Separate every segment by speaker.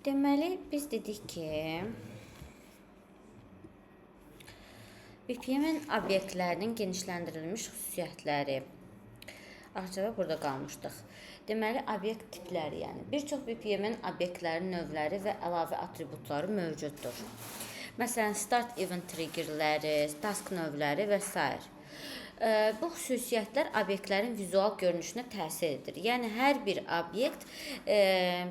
Speaker 1: Deməli, biz dedik ki, BPM-in obyektlərinin genişləndirilmiş xüsusiyyətləri. Açığı burada qalmışdıq. Deməli, obyekt tipləri, yəni bir çox BPM-in obyektlərin növləri və əlavə atributları mövcuddur. Məsələn, start event triggerləri, task növləri və s. Bu xüsusiyyətlər obyektlərin vizual görünüşünə təsir edir. Yəni, hər bir obyekt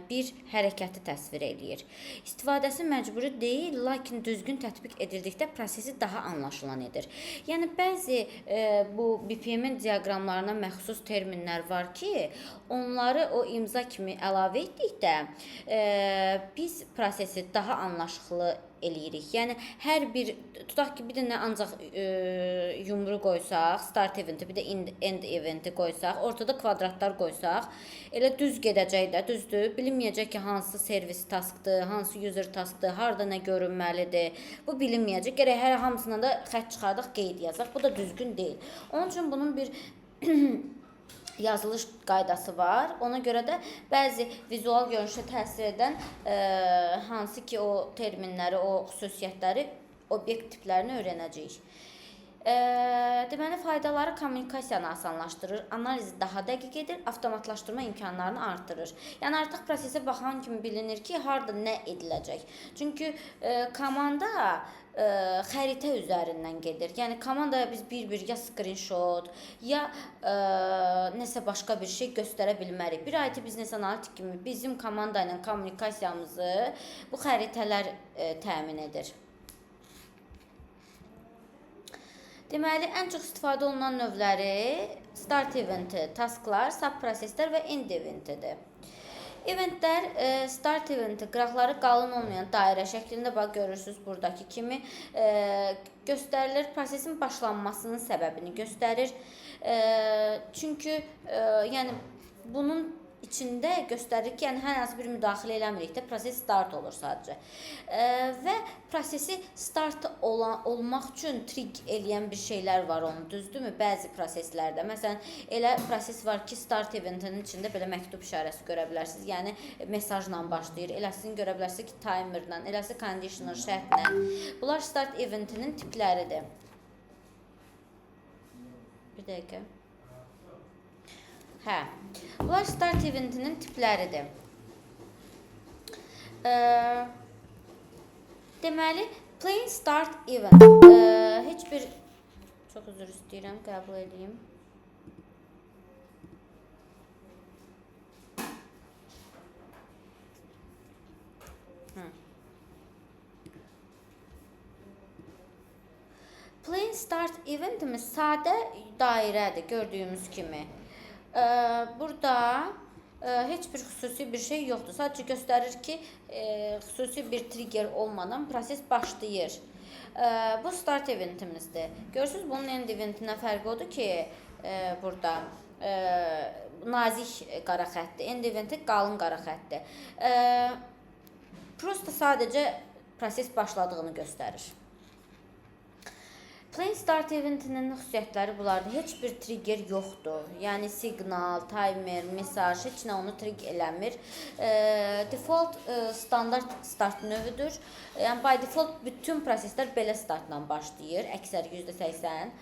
Speaker 1: bir hərəkəti təsvir eləyir. İstifadəsi məcburi deyil, lakin düzgün tətbiq edildikdə prosesi daha anlaşılan edir. Yəni, bəzi bu BPM-in diaqramlarına məxsus terminlər var ki, onları o imza kimi əlavə etdikdə biz prosesi daha anlaşıqlı eləyirik. Yəni, hər bir, tutaq ki, bir dənə ancaq yumru qoysaq, start eventi, bir də end eventi qoysaq, ortada kvadratlar qoysaq, elə düz gedəcək də, düzdür. Bilinməyəcək ki, hansı servis taskdır, hansı user taskdır, harada nə görünməlidir. Bu bilinməyəcək. Gərək hər hamısına da xətt çıxardaq, qeyd yazaq. Bu da düzgün deyil. Onun üçün bunun bir yazılış qaydası var. Ona görə də bəzi vizual görünüşə təsir edən hansı ki o terminləri, o xüsusiyyətləri, obyekt tiplərini öyrənəcəyik. Deməli, faydaları kommunikasiyanı asanlaşdırır, analizi daha dəqiq edir, avtomatlaşdırma imkanlarını artırır. Yəni, artıq prosesə baxan kimi bilinir ki, harada nə ediləcək. Çünki komanda xəritə üzərindən gedir. Yəni, komandaya biz bir-bir ya screenshot, ya nəsə başqa bir şey göstərə bilmərik. Bir IT biznes analitik kimi bizim komanda ilə kommunikasiyamızı bu xəritələr təmin edir. Deməli, ən çox istifadə olunan növləri start eventi, tasklar, subproseslər və end eventidir. Eventlər, start eventi, qıraqları qalın olmayan dairə şəklində, bax, görürsünüz buradakı kimi göstərilir. Prosesin başlanmasının səbəbini göstərir. Çünki, yəni, bunun içində göstərir ki, yəni hər hansı bir müdaxilə eləmirikdə proses start olur sadəcə. Və prosesi start olmaq üçün trigger eləyən bir şeylər var onun, düzdürmü? Bəzi proseslərdə. Məsələn, elə proses var ki, start eventinin içində belə məktub işarəsi görə bilərsiniz. Yəni, mesajla başlayır. Eləsini görə bilərsiniz ki, timerla, eləsi conditional şərtlə. Bunlar start eventinin tipləridir. Bir dəqiqə. Hə, bunlar start eventinin tipləridir. Deməli, plain start event. Heç bir, çox üzr istəyirəm, qəbul edeyim. Plain start eventimiz sadə dairədir, gördüyümüz kimi. Burada heç bir xüsusi bir şey yoxdur. Sadəcə göstərir ki, xüsusi bir trigger olmadan proses başlayır. Bu start eventimizdir. Görürsünüz, bunun end eventinə fərqi odur ki, burada nazik qara xətdir. End eventi qalın qara xətdir. Prosta sadəcə proses başladığını göstərir. Plain start eventinin xüsusiyyətləri bunlardır. Heç bir trigger yoxdur. Yəni, siqnal, timer, mesaj, heç nə onu trigger eləmir. Default standart start növüdür. Yəni, by default bütün proseslər belə startla başlayır. Əksər %80.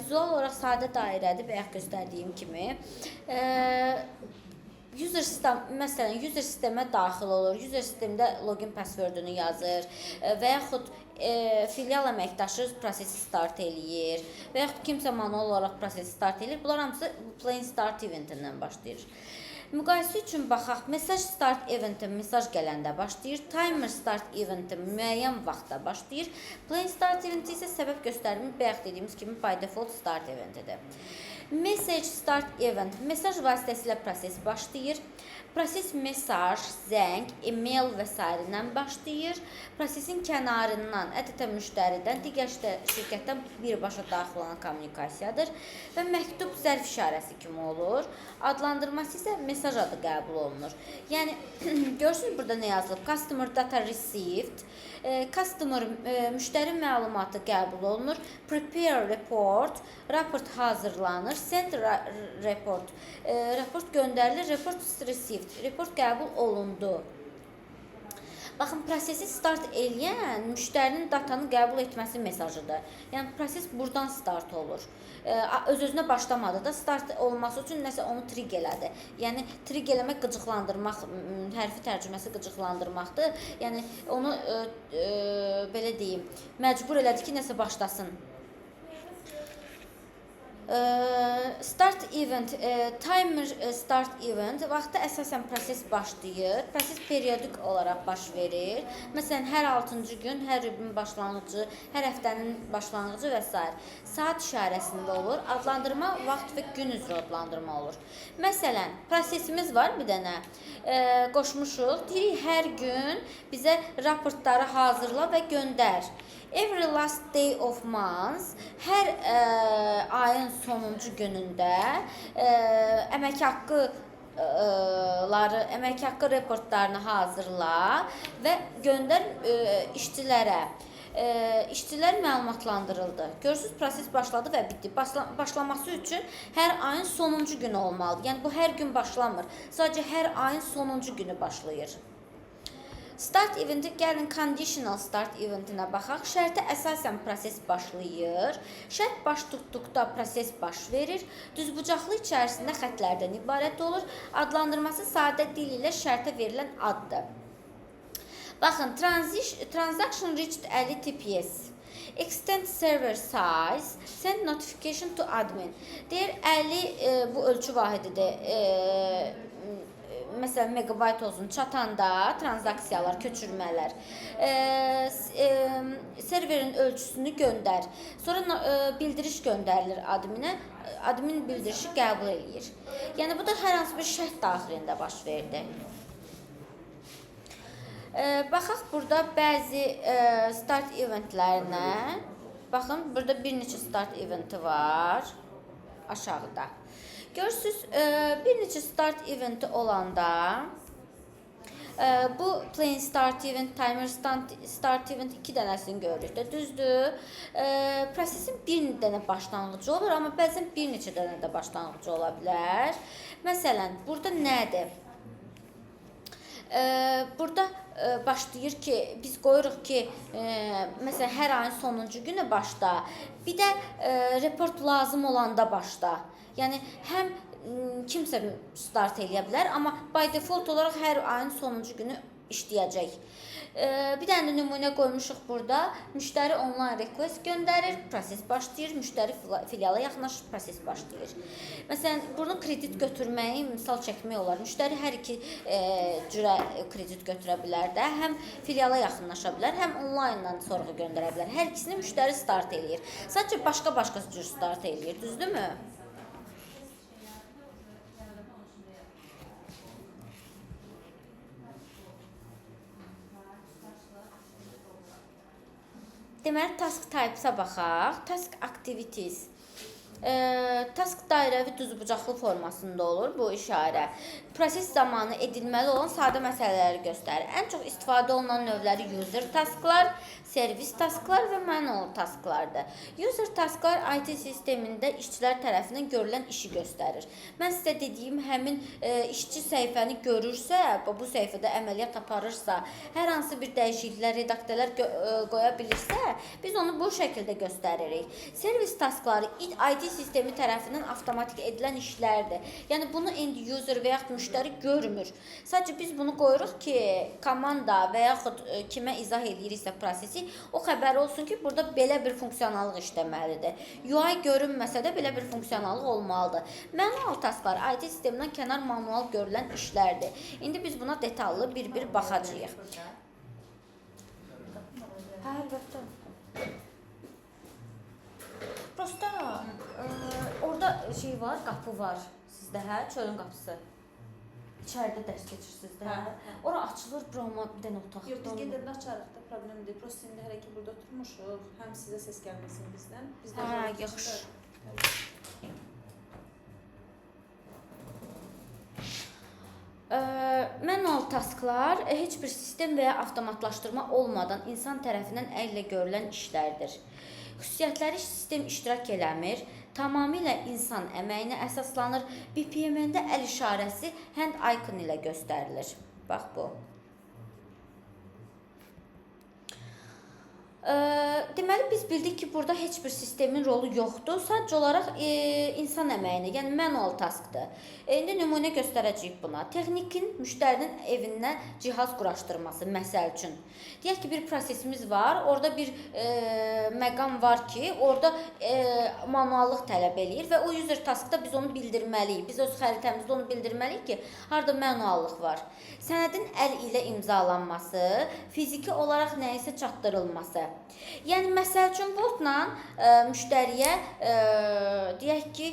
Speaker 1: Vizual olaraq sadə dairədir, bayaq göstərdiyim kimi. User sistem, məsələn, user sistemə daxil olur, user sistemdə login passwordunu yazır və yaxud filial əməkdaşı prosesi start eləyir və yaxud kimsə manual olaraq prosesi start eləyir. Bunlar hamısı plain start eventindən başlayır. Müqayisə üçün baxaq, mesaj start eventi mesaj gələndə başlayır, timer start eventi müəyyən vaxtda başlayır, plain start eventi isə səbəb göstərimi bayaq dediyimiz kimi by default start eventidir. Message start event, mesaj vasitəsilə proses başlayır. Proses mesaj, zəng, e-mail və s. ilə başlayır. Prosesin kənarından, ədətən müştəridən, digər şirkətdən birbaşa daxil olan kommunikasiyadır və məktub zərf işarəsi kimi olur. Adlandırması isə mesaj adı qəbul olunur. Yəni, görürsünüz burada nə yazılıb? Customer data received, customer müştəri məlumatı qəbul olunur, prepare report, raport hazırlanır, send report, report göndərilir, report received, report qəbul olundu. Baxın, prosesi start eləyən müştərinin datanı qəbul etməsi mesajıdır. Yəni proses buradan start olur. Öz-özünə başlamadı da, start olması üçün nəsə onu trigger elədi. Yəni trigger eləmək qıcıqlandırmaq, hərfi tərcüməsi qıcıqlandırmaqdır. Yəni onu belə deyim, məcbur elədi ki, nəsə başlasın. Start event, timer start event vaxtda əsasən proses başlayır. Proses periodik olaraq baş verir. Məsələn, hər 6-cı gün, hər rübün başlanğıcı, hər həftənin başlanğıcı və s. Saat işarəsində olur. Adlandırma vaxt və gün üzrə adlandırma olur. Məsələn, prosesimiz var bir dənə. Qoşmuşuq. Deyirik, hər gün bizə raportları hazırla və göndər. Every last day of month, hər ayın sonuncu günündə əmək haqqı reportlarını hazırla və göndər işçilərə. İşçilər məlumatlandırıldı. Görürsünüz, proses başladı və bitdi. Başlaması üçün hər ayın sonuncu günü olmalıdır. Yəni bu hər gün başlamır. Sadəcə hər ayın sonuncu günü başlayır. Start eventi, gəlin conditional start eventinə baxaq. Şərtə əsasən proses başlayır. Şərt baş tutduqda proses baş verir. Düzbucaqlı içərisində xətlərdən ibarət olur. Adlandırması sadə dil ilə şərtə verilən addır. Baxın, transaction reached 50 TPS. Extend server size, send notification to admin. Deyir, 50 bu ölçü vahididir. Məsələn, megabayt olsun, çatanda transaksiyalar, köçürmələr, serverin ölçüsünü göndər. Sonra bildiriş göndərilir adminə, admin bildirişi qəbul edir. Yəni, bu da hər hansı bir şərt daxilində baş verdi. Baxaq, burada bəzi start eventlərinə. Baxın, burada bir neçə start eventi var aşağıda. Görürsünüz, bir neçə start eventi olanda bu plain start event, timer start event 2 dənəsini görürük də, düzdür. Prosesin bir dənə başlanğıcı olur, amma bəzən bir neçə dənə də başlanğıcı ola bilər. Məsələn, burada nədir? Burada başlayır ki, biz qoyuruq ki, məsələn, hər ayın sonuncu günü başda, bir də report lazım olanda başda. Yəni, həm kimsə start eləyə bilər, amma by default olaraq hər ayın sonuncu günü işləyəcək. Bir dənə də nümunə qoymuşuq burada. Müştəri online request göndərir, proses başlayır. Müştəri filiala yaxınlaşır, proses başlayır. Məsələn, bunu kredit götürməyi misal çəkmək olar. Müştəri hər iki cürə kredit götürə bilər də. Həm filiala yaxınlaşa bilər, həm onlayndan sorğu göndərə bilər. Hər ikisini müştəri start eləyir. Sadəcə başqa-başqa cür start eləyir, düzdürmü? Deməli, task types-a baxaq. Task activities. Task dairəvi düzbucaqlı formasında olur bu işarə. Proses zamanı edilməli olan sadə məsələləri göstərir. Ən çox istifadə olunan növləri user tasklar, servis tasklar və manual tasklardır. User tasklar IT sistemində işçilər tərəfindən görülən işi göstərir. Mən sizə dediyim həmin işçi səhifəni görürsə, bu səhifədə əməliyyat aparırsa, hər hansı bir dəyişikliklər, redaktələr qoya bilirsə, biz onu bu şəkildə göstəririk. Servis taskları IT sistemi tərəfindən avtomatik edilən işlərdir. Yəni, bunu end user və yaxud müştəri görmür. Sadəcə biz bunu qoyuruq ki, komanda və yaxud kimə izah ediriksə prosesi, o xəbər olsun ki, burada belə bir funksiyonallıq işləməlidir. UI görünməsə də belə bir funksiyonallıq olmalıdır. Manual tasklar IT sistemindən kənar manual görülən işlərdir. İndi biz buna detallı bir-bir baxacağıq. Əlbəttə. Prosta orada şey var, qapı var sizdə, hə? Çölün qapısı. İçəridə dərs keçirsiniz də. Ora açılır, burama bir dənə otaq.
Speaker 2: Yox, biz gedəndə açarıq da, problem deyil. Prosta indi hələ ki burada oturmuşuq, həm sizə səs gəlməsin bizdən.
Speaker 1: Hə, yaxşı. Manual tasklar heç bir sistem və ya avtomatlaşdırma olmadan insan tərəfindən əllə görülən işlərdir. Xüsusiyyətləri sistem iştirak eləmir, tamamilə insan əməyinə əsaslanır. BPM-də əl işarəsi hand icon ilə göstərilir. Bax bu. Deməli biz bildik ki, burada heç bir sistemin rolu yoxdur. Sadəcə olaraq insan əməyini, yəni manual taskdır. İndi nümunə göstərəcəyik buna. Texnikin müştərinin evindən cihaz quraşdırması, məsəl üçün. Deyək ki, bir prosesimiz var. Orada bir məqam var ki, orada manuallıq tələb eləyir və o user taskda biz onu bildirməliyik. Biz öz xəritəmizdə onu bildirməliyik ki, harda manuallıq var. Sənədin əl ilə imzalanması, fiziki olaraq nəyisə çatdırılması. Yəni məsəl üçün Voltla müştəriyə deyək ki,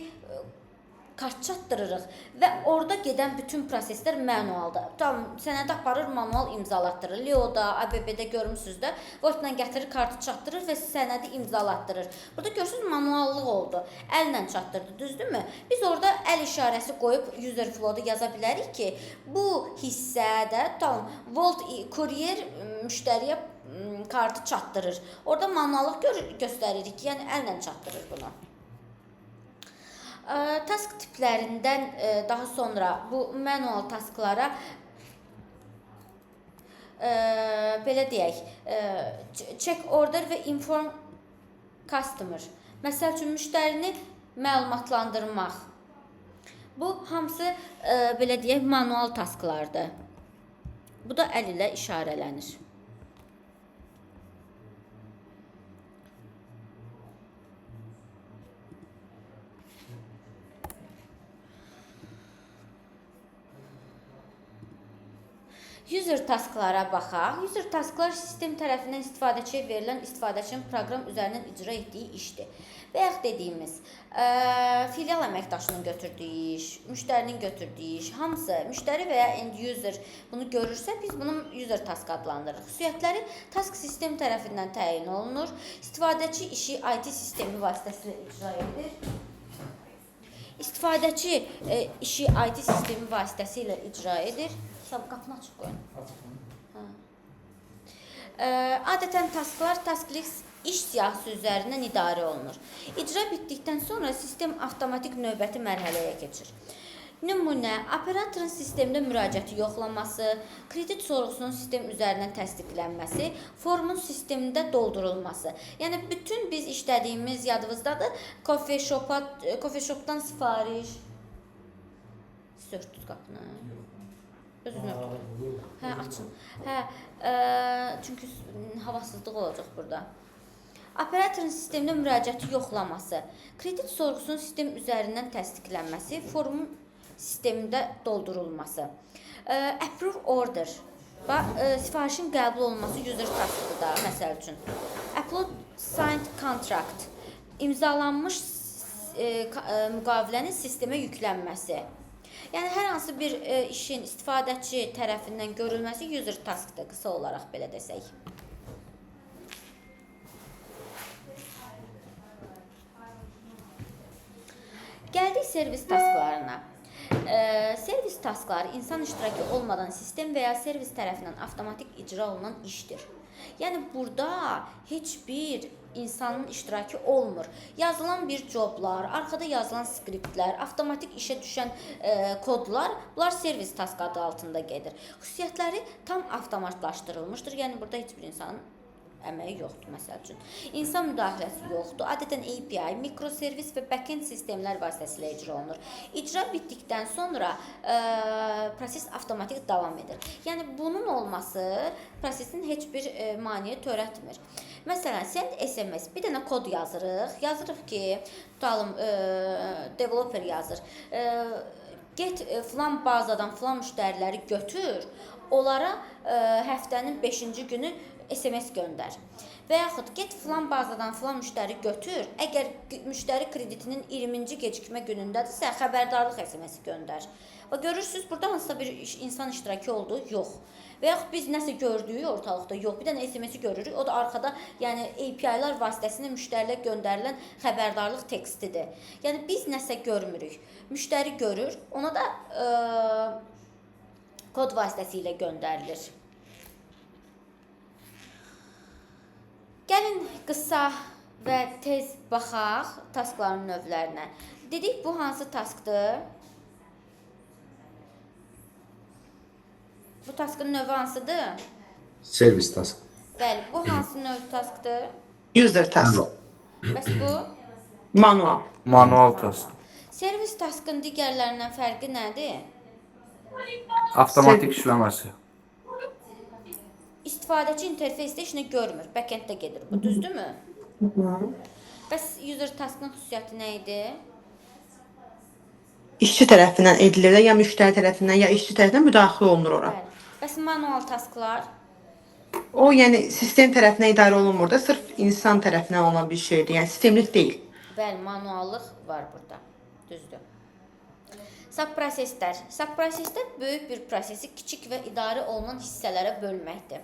Speaker 1: kart çatdırırıq və orada gedən bütün proseslər manualda. Tam sənədi aparır, manual imzalatdırır. Leo'da, ABB-də görmüsünüz də, Voltla gətirir, kartı çatdırır və sənədi imzalatdırır. Burada görürsünüz manuallıq oldu. Əllə çatdırdı, düzdürmü? Biz orada əl işarəsi qoyub user flow-da yaza bilərik ki, bu hissədə tam Volt kuryer müştəriyə kartı çatdırır. Orada manuallıq göstəririk ki, yəni əllə çatdırır bunu. Task tiplərindən daha sonra bu manual tasklara belə deyək, check order və inform customer. Məsəl üçün müştərini məlumatlandırmaq. Bu hamısı belə deyək manual tasklardır. Bu da əl ilə işarələnir. User tasklara baxaq. User tasklar sistem tərəfindən istifadəçiyə verilən istifadəçinin proqram üzərindən icra etdiyi işdir. Və yaxud dediyimiz filial əməkdaşının götürdüyü iş, müştərinin götürdüyü iş, hamısı müştəri və ya end user bunu görürsə, biz bunu user task adlandırırıq. Xüsusiyyətləri task sistem tərəfindən təyin olunur. İstifadəçi işi IT sistemi vasitəsilə icra edir. İstifadəçi işi IT sistemi vasitəsilə icra edir. Qapını açıq qoyun. Adətən tasklar task list iş siyahısı üzərindən idarə olunur. İcra bitdikdən sonra sistem avtomatik növbəti mərhələyə keçir. Nümunə, operatorun sistemdə müraciəti yoxlaması, kredit sorğusunun sistem üzərindən təsdiqlənməsi, formun sistemində doldurulması. Yəni bütün biz işlədiyimiz yadınızdadır, coffee shopdan sifariş. Siz örtdünüz qapını. Özünü örtün. Hə, açın. Hə, çünki havasızlıq olacaq burada. Operatorun sistemdə müraciəti yoxlaması, kredit sorğusunun sistem üzərindən təsdiqlənməsi, formun sistemində doldurulması. Approve order. Sifarişin qəbul olunması user taskıdır da, məsəl üçün. Upload signed contract. İmzalanmış müqavilənin sistemə yüklənməsi. Yəni hər hansı bir işin istifadəçi tərəfindən görülməsi user taskdır, qısa olaraq belə desək. Gəldik servis tasklarına. Servis taskları insan iştirakı olmadan sistem və ya servis tərəfindən avtomatik icra olunan işdir. Yəni burada heç bir insanın iştirakı olmur. Yazılan bir joblar, arkada yazılan skriptlər, avtomatik işə düşən kodlar, bunlar servis task adı altında gedir. Xüsusiyyətləri tam avtomatlaşdırılmışdır. Yəni burada heç bir insanın əməyi yoxdur, məsəl üçün. İnsan müdaxiləsi yoxdur. Adətən API, mikroservis və backend sistemlər vasitəsilə icra olunur. İcra bitdikdən sonra proses avtomatik davam edir. Yəni bunun olması prosesin heç bir maneə törətmir. Məsələn, send SMS, bir dənə kod yazırıq. Yazırıq ki, tutalım, developer yazır. Get filan bazadan filan müştəriləri götür, onlara həftənin 5-ci günü SMS göndər. Və yaxud get filan bazadan filan müştəri götür, əgər müştəri kreditinin 20-ci gecikmə günündədirsə, xəbərdarlıq SMS göndər. Və görürsünüz, burada hansısa bir insan iştirakı olduğu yox. Və yaxud biz nəsə gördüyü ortalıqda yox. Bir dənə SMS-i görürük, o da arkada yəni API-lar vasitəsilə müştərilə göndərilən xəbərdarlıq tekstidir. Yəni biz nəsə görmürük. Müştəri görür, ona da kod vasitəsilə göndərilir. Gəlin qısa və tez baxaq taskların növlərinə. Dedik, bu hansı taskdır? Bu taskın növü hansıdır?
Speaker 3: Servis task.
Speaker 1: Bəli, bu hansı növ taskdır?
Speaker 3: User task.
Speaker 1: Bəs bu?
Speaker 3: Manual.
Speaker 4: Manual task.
Speaker 1: Servis taskın digərlərindən fərqi nədir?
Speaker 4: Avtomatik işləməsi.
Speaker 1: İstifadəçi interfeysdə işini görmür, backenddə gedir. Bu düzdürmü? Bəs user taskın xüsusiyyəti nə idi?
Speaker 3: İşçi tərəfindən edilir də, ya müştəri tərəfindən, ya işçi tərəfindən müdaxilə olunur ora.
Speaker 1: Bəli. Bəs manual tasklar?
Speaker 3: O, yəni sistem tərəfindən idarə olunmur da, sırf insan tərəfindən olan bir şeydir. Yəni sistemlik deyil.
Speaker 1: Bəli, manuallıq var burada. Düzdür. Subproseslər. Subproseslər böyük bir prosesi kiçik və idarə olunan hissələrə bölməkdir.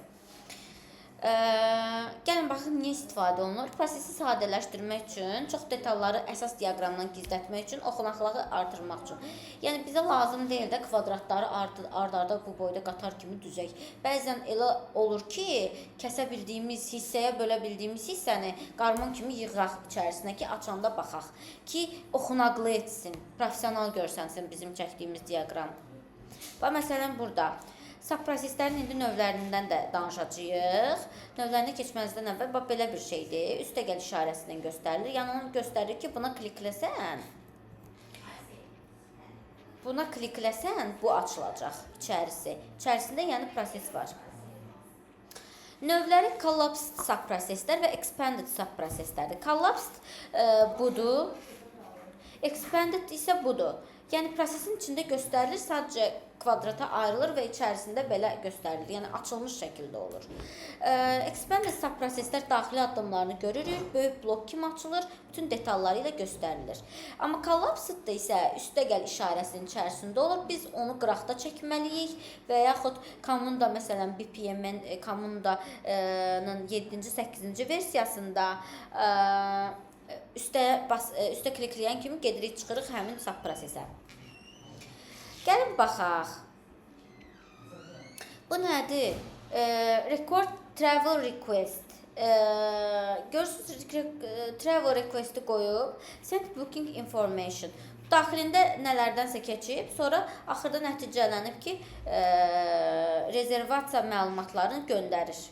Speaker 1: Gəlin baxın niyə istifadə olunur? Prosesi sadələşdirmək üçün, çox detalları əsas diaqramdan gizlətmək üçün, oxunaqlığı artırmaq üçün. Yəni bizə lazım deyil də kvadratları ard-arda bu boyda qatar kimi düzək. Bəzən elə olur ki, kəsə bildiyimiz hissəyə bölə bildiyimiz hissəni qarmon kimi yığaq içərisinə ki, açanda baxaq ki, oxunaqlı etsin, professional görsənsin bizim çəkdiyimiz diaqram. Bax, məsələn burada. Subproseslərin indi növlərindən də danışacağıq. Növlərinə keçməzdən əvvəl bax belə bir şeydir. Üstəgəl işarəsindən göstərilir. Yəni onu göstərir ki, buna klikləsən, bu açılacaq içərisi. İçərisində yəni proses var. Növləri collapsed subproseslər və expanded subproseslərdir. Collapsed budur. Expanded isə budur. Yəni prosesin içində göstərilir, sadəcə kvadrata ayrılır və içərisində belə göstərilir. Yəni açılmış şəkildə olur. Expanded subproseslər daxili addımlarını görürük, böyük blok kimi açılır, bütün detalları ilə göstərilir. Amma collapsed isə üstəgəl işarəsinin içərisində olur. Biz onu qıraqda çəkməliyik və yaxud Communda, məsələn, BPM-in Communda-nın 7-ci, 8-ci versiyasında üstə klikləyən kimi gedirik, çıxırıq həmin subprosesə. Gəlin baxaq. Bu nədir? Record travel request. Görürsünüz, travel request-i qoyub, send booking information. Daxilində nələrdənsə keçib, sonra axırda nəticələnib ki, rezervasiya məlumatlarını göndərir.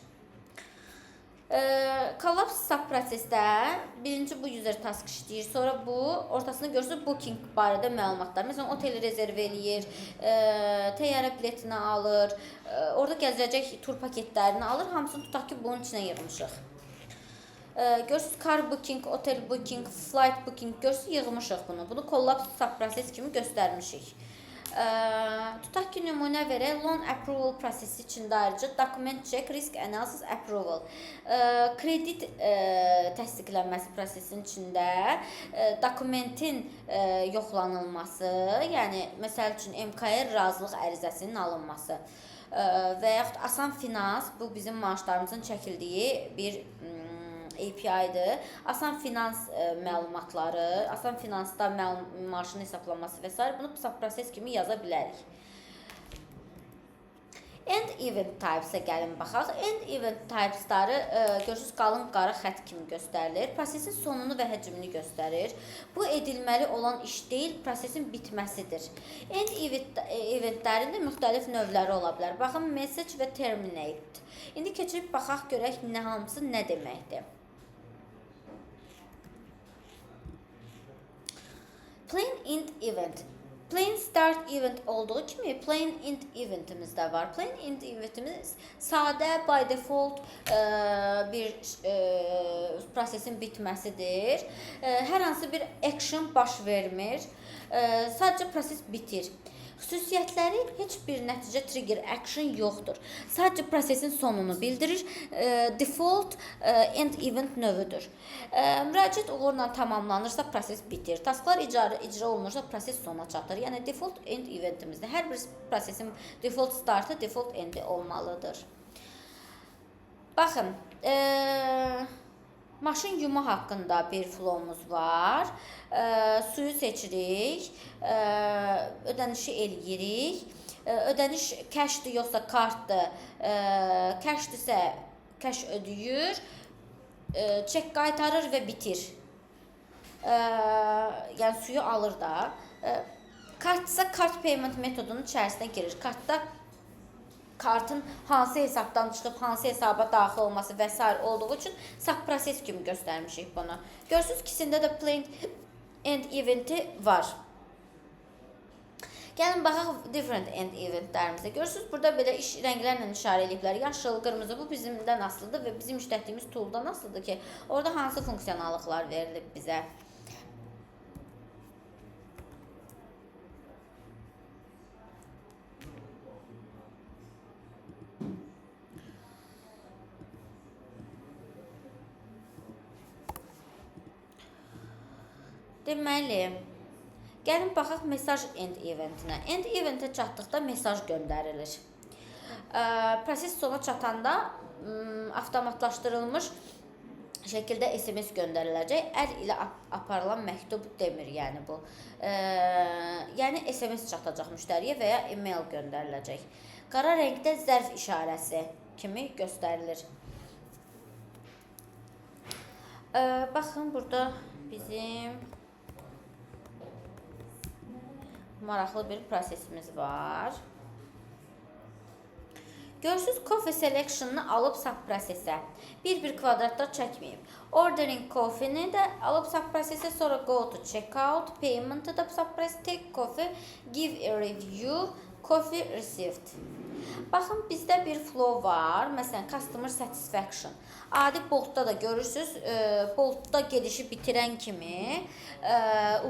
Speaker 1: Collapse subprosesdə birinci bu user task işləyir, sonra bu ortasında görürsünüz booking barədə məlumatlar. Məsələn, oteli rezerv eləyir, təyyarə biletini alır, orada gəzəcək tur paketlərini alır, hamısını tutaq ki, bunun içinə yığmışıq. Görürsünüz, car booking, hotel booking, flight booking, görürsünüz, yığmışıq bunu. Bunu collapse subproses kimi göstərmişik. Tutaq ki, nümunə verək, loan approval prosesi içində ayrıca document check, risk analysis approval. Kredit təsdiqlənməsi prosesinin içində dokumentin yoxlanılması, yəni məsəl üçün MKR razılıq ərizəsinin alınması və yaxud Asan Finans, bu bizim maaşlarımızın çəkildiyi bir API-dir. Asan Finans məlumatları, Asan Finansda maaşın hesablanması və s. bunu subproses kimi yaza bilərik. End event types-ə gəlin baxaq. End event types-ları görürsünüz qalın qara xətt kimi göstərilir. Prosesin sonunu və həcmini göstərir. Bu edilməli olan iş deyil, prosesin bitməsidir. End eventlərin də müxtəlif növləri ola bilər. Baxın, message və terminate. İndi keçirib baxaq görək hamısı nə deməkdir. Plain end event. Plain start event olduğu kimi plain end eventimiz də var. Plain end eventimiz sadə, by default bir prosesin bitməsidir. Hər hansı bir action baş vermir. Sadəcə proses bitir. Xüsusiyyətləri heç bir nəticə trigger action yoxdur. Sadəcə prosesin sonunu bildirir. Default end event növüdür. Müraciət uğurla tamamlanırsa proses bitir. Tasklar icra olunursa proses sona çatır. Yəni default end eventimizdə hər bir prosesin default startı, default endi olmalıdır. Baxın, maşın yumu haqqında bir flowumuz var. Suyu seçirik, ödənişi eləyirik. Ödəniş cashdir yoxsa kartdır. Cashdirsə cash ödəyir, çek qaytarır və bitir. Yəni suyu alır da. Kartsa kart payment metodunun içərisinə girir. Kartda kartın hansı hesabdan çıxıb hansı hesaba daxil olması və s. olduğu üçün subproses kimi göstərmişik bunu. Görürsünüz ikisində də plain end eventi var. Gəlin baxaq different end eventlərimizə. Görürsünüz burada belə rənglərlə işarə ediblər. Yaşıl, qırmızı bu bizimdən asılıdır və bizim işlətdiyimiz tooldan asılıdır ki, orada hansı funksiyonalıqlar verilib bizə. Deməli, gəlin baxaq mesaj end eventinə. End eventə çatdıqda mesaj göndərilir. Proses sona çatanda avtomatlaşdırılmış şəkildə SMS göndəriləcək. Əl ilə aparılan məktub demir, yəni bu. Yəni SMS çatacaq müştəriyə və ya e-mail göndəriləcək. Qara rəngdə zərf işarəsi kimi göstərilir. Baxın, burada bizim maraqlı bir prosesimiz var. Görürsünüz, coffee selection'ını alıb subprosesə. Bir kvadratda çəkməyib. Ordering coffee-ni də alıb subprosesə, sonra go to checkout, payment-ı da subproses, take coffee, give a review, coffee received. Baxın, bizdə bir flow var. Məsələn, customer satisfaction. Adi Boltda da görürsünüz, Boltda gedişi bitirən kimi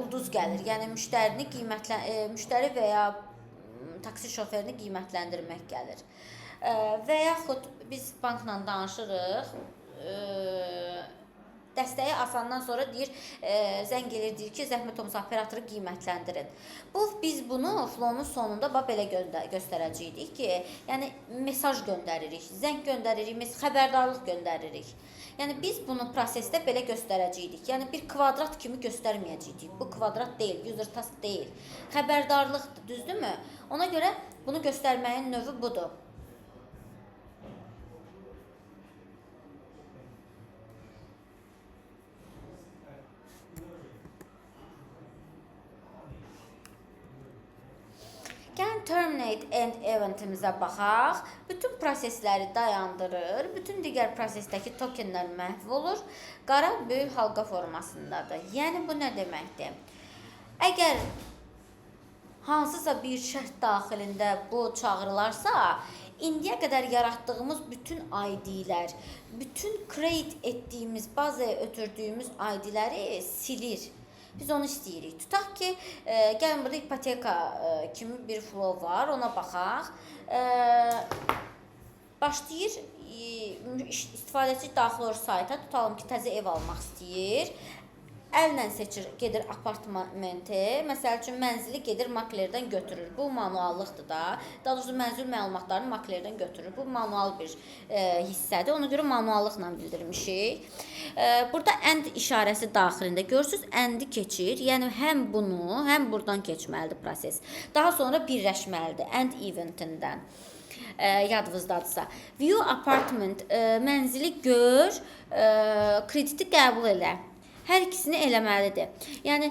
Speaker 1: ulduz gəlir. Yəni müştəri və ya taksi şoferini qiymətləndirmək gəlir. Və yaxud biz bankla danışırıq, dəstəyi asandan sonra deyir, zəng gelir, deyir ki, zəhmət olmasa operatoru qiymətləndirin. Biz bunu flow'un sonunda belə göstərəcəydik ki, yəni mesaj göndəririk, zəng göndəririk, xəbərdarlıq göndəririk. Yəni biz bunu prosesdə belə göstərəcəydik. Yəni bir kvadrat kimi göstərməyəcəydik. Bu kvadrat deyil, user task deyil. Xəbərdarlıqdır, düzdürmü? Ona görə bunu göstərməyin növü budur. Gəlin terminate end eventimizə baxaq. Bütün prosesləri dayandırır. Bütün digər prosesdəki tokenlər məhv olur. Qara böyük halqa formasındadır. Yəni bu nə deməkdir? Əgər hansısa bir şərt daxilində bu çağırılarsa, indiyə qədər yaratdığımız bütün ID-lər, bütün create etdiyimiz, bazaya ötürdüyümüz ID-ləri silir. Biz onu istəyirik. Tutaq ki, gəlin burada ipoteka kimi bir flow var, ona baxaq. Başlayır, istifadəçi daxil olur sayta, tutalım ki, təzə ev almaq istəyir. Əllə seçir, gedir apartmenti, məsəl üçün mənzili gedir maklerdən götürür. Bu manuallıqdır da. Daha doğrusu mənzil məlumatlarını maklerdən götürür. Bu manual bir hissədir. Ona görə manuallıqla bildirmişik. Burada end işarəsi daxilində görürsünüz, endi keçir. Yəni həm bunu, həm buradan keçməlidir proses. Daha sonra birləşməlidir end eventindən. Yadınızdadırsa. View apartment, mənzili gör, krediti qəbul elə. Hər ikisini eləməlidir. Yəni,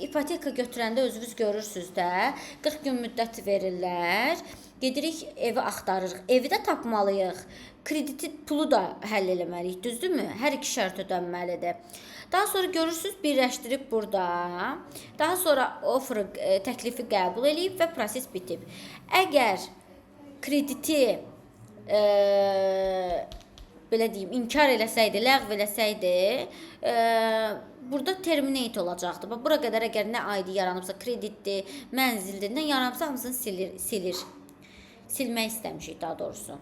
Speaker 1: ipoteka götürəndə özünüz görürsünüz də, 40 gün müddət verirlər. Gedirik, evi axtarırıq. Evi də tapmalıyıq. Krediti pulu da həll eləməliyik, düzdürmü? Hər iki şərt ödənməlidir. Daha sonra görürsünüz, birləşdirib burada. Daha sonra offer təklifi qəbul edib və proses bitib. Əgər krediti belə deyim, inkar eləsəydi, ləğv eləsəydi, burada terminate olacaqdı. Bura qədər əgər nə ID yaranıbsa, kreditdir, mənzildir, nə yaranıbsa hamısını silir. Silmək istəmişik daha doğrusu.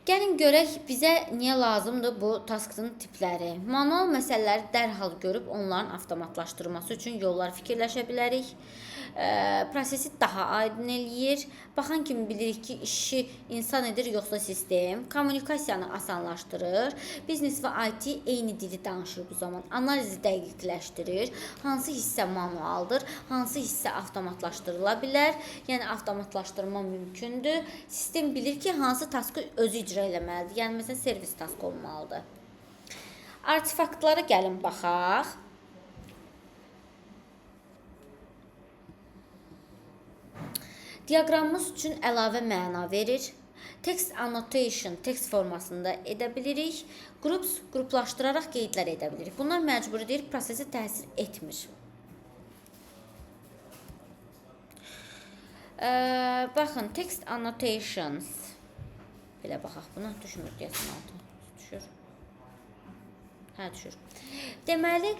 Speaker 1: Gəlin görək bizə niyə lazımdır bu taskın tipləri. Manual məsələləri dərhal görüb onların avtomatlaşdırılması üçün yollar fikirləşə bilərik. Prosesi daha aydın eləyir. Baxan kimi bilirik ki, işi insan edir yoxsa sistem. Kommunikasiyanı asanlaşdırır. Biznes və IT eyni dili danışır bu zaman. Analizi dəqiqləşdirir. Hansı hissə manualdır, hansı hissə avtomatlaşdırıla bilər. Yəni avtomatlaşdırma mümkündür. Sistem bilir ki, hansı taskı özü icra eləməlidir. Yəni məsələn servis task olmalıdır. Artefaktlara gəlin baxaq. Diaqramımız üçün əlavə məna verir. Text annotation text formasında edə bilirik. Groups qruplaşdıraraq qeydlər edə bilirik. Bunlar məcburidir, prosesi təsir etmir. Baxın, text annotations. Belə baxaq, buna düşmür deyəsən altı. Düşür. Hə, düşür. Deməli,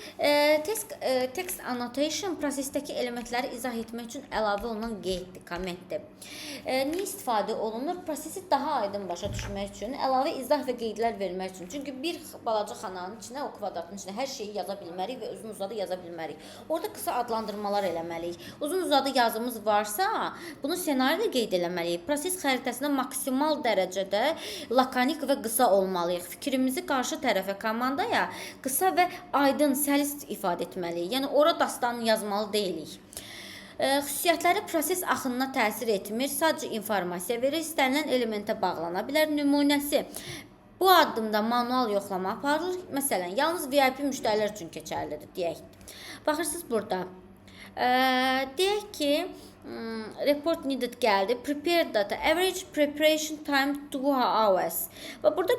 Speaker 1: text annotation prosesdəki elementləri izah etmək üçün əlavə olunan qeyddir, kommentdir. Niyə istifadə olunur? Prosesi daha aydın başa düşmək üçün, əlavə izah və qeydlər vermək üçün. Çünki bir balaca xananın içinə, o kvadratın içinə hər şeyi yaza bilmərik və uzun uzadı yaza bilmərik. Orada qısa adlandırmalar eləməliyik. Uzun uzadı yazımız varsa, bunu ssenaridə qeyd eləməliyik. Proses xəritəsində maksimal dərəcədə lakanik və qısa olmalıyıq. Fikrimizi qarşı tərəfə, komandaya qısa və aydın, səlis ifadə etməliyik. Yəni, ora dastanı yazmalı deyilik. Xüsusiyyətləri proses axınına təsir etmir, sadəcə informasiya verir, istənilən elementə bağlana bilər. Nümunəsi, bu addımda manual yoxlama aparılır. Məsələn, yalnız VIP müştərilər üçün keçərlidir, deyək. Baxırsınız burada. Deyək ki, report needed gəldi. Prepare data. Average preparation time 2 hours. Və burada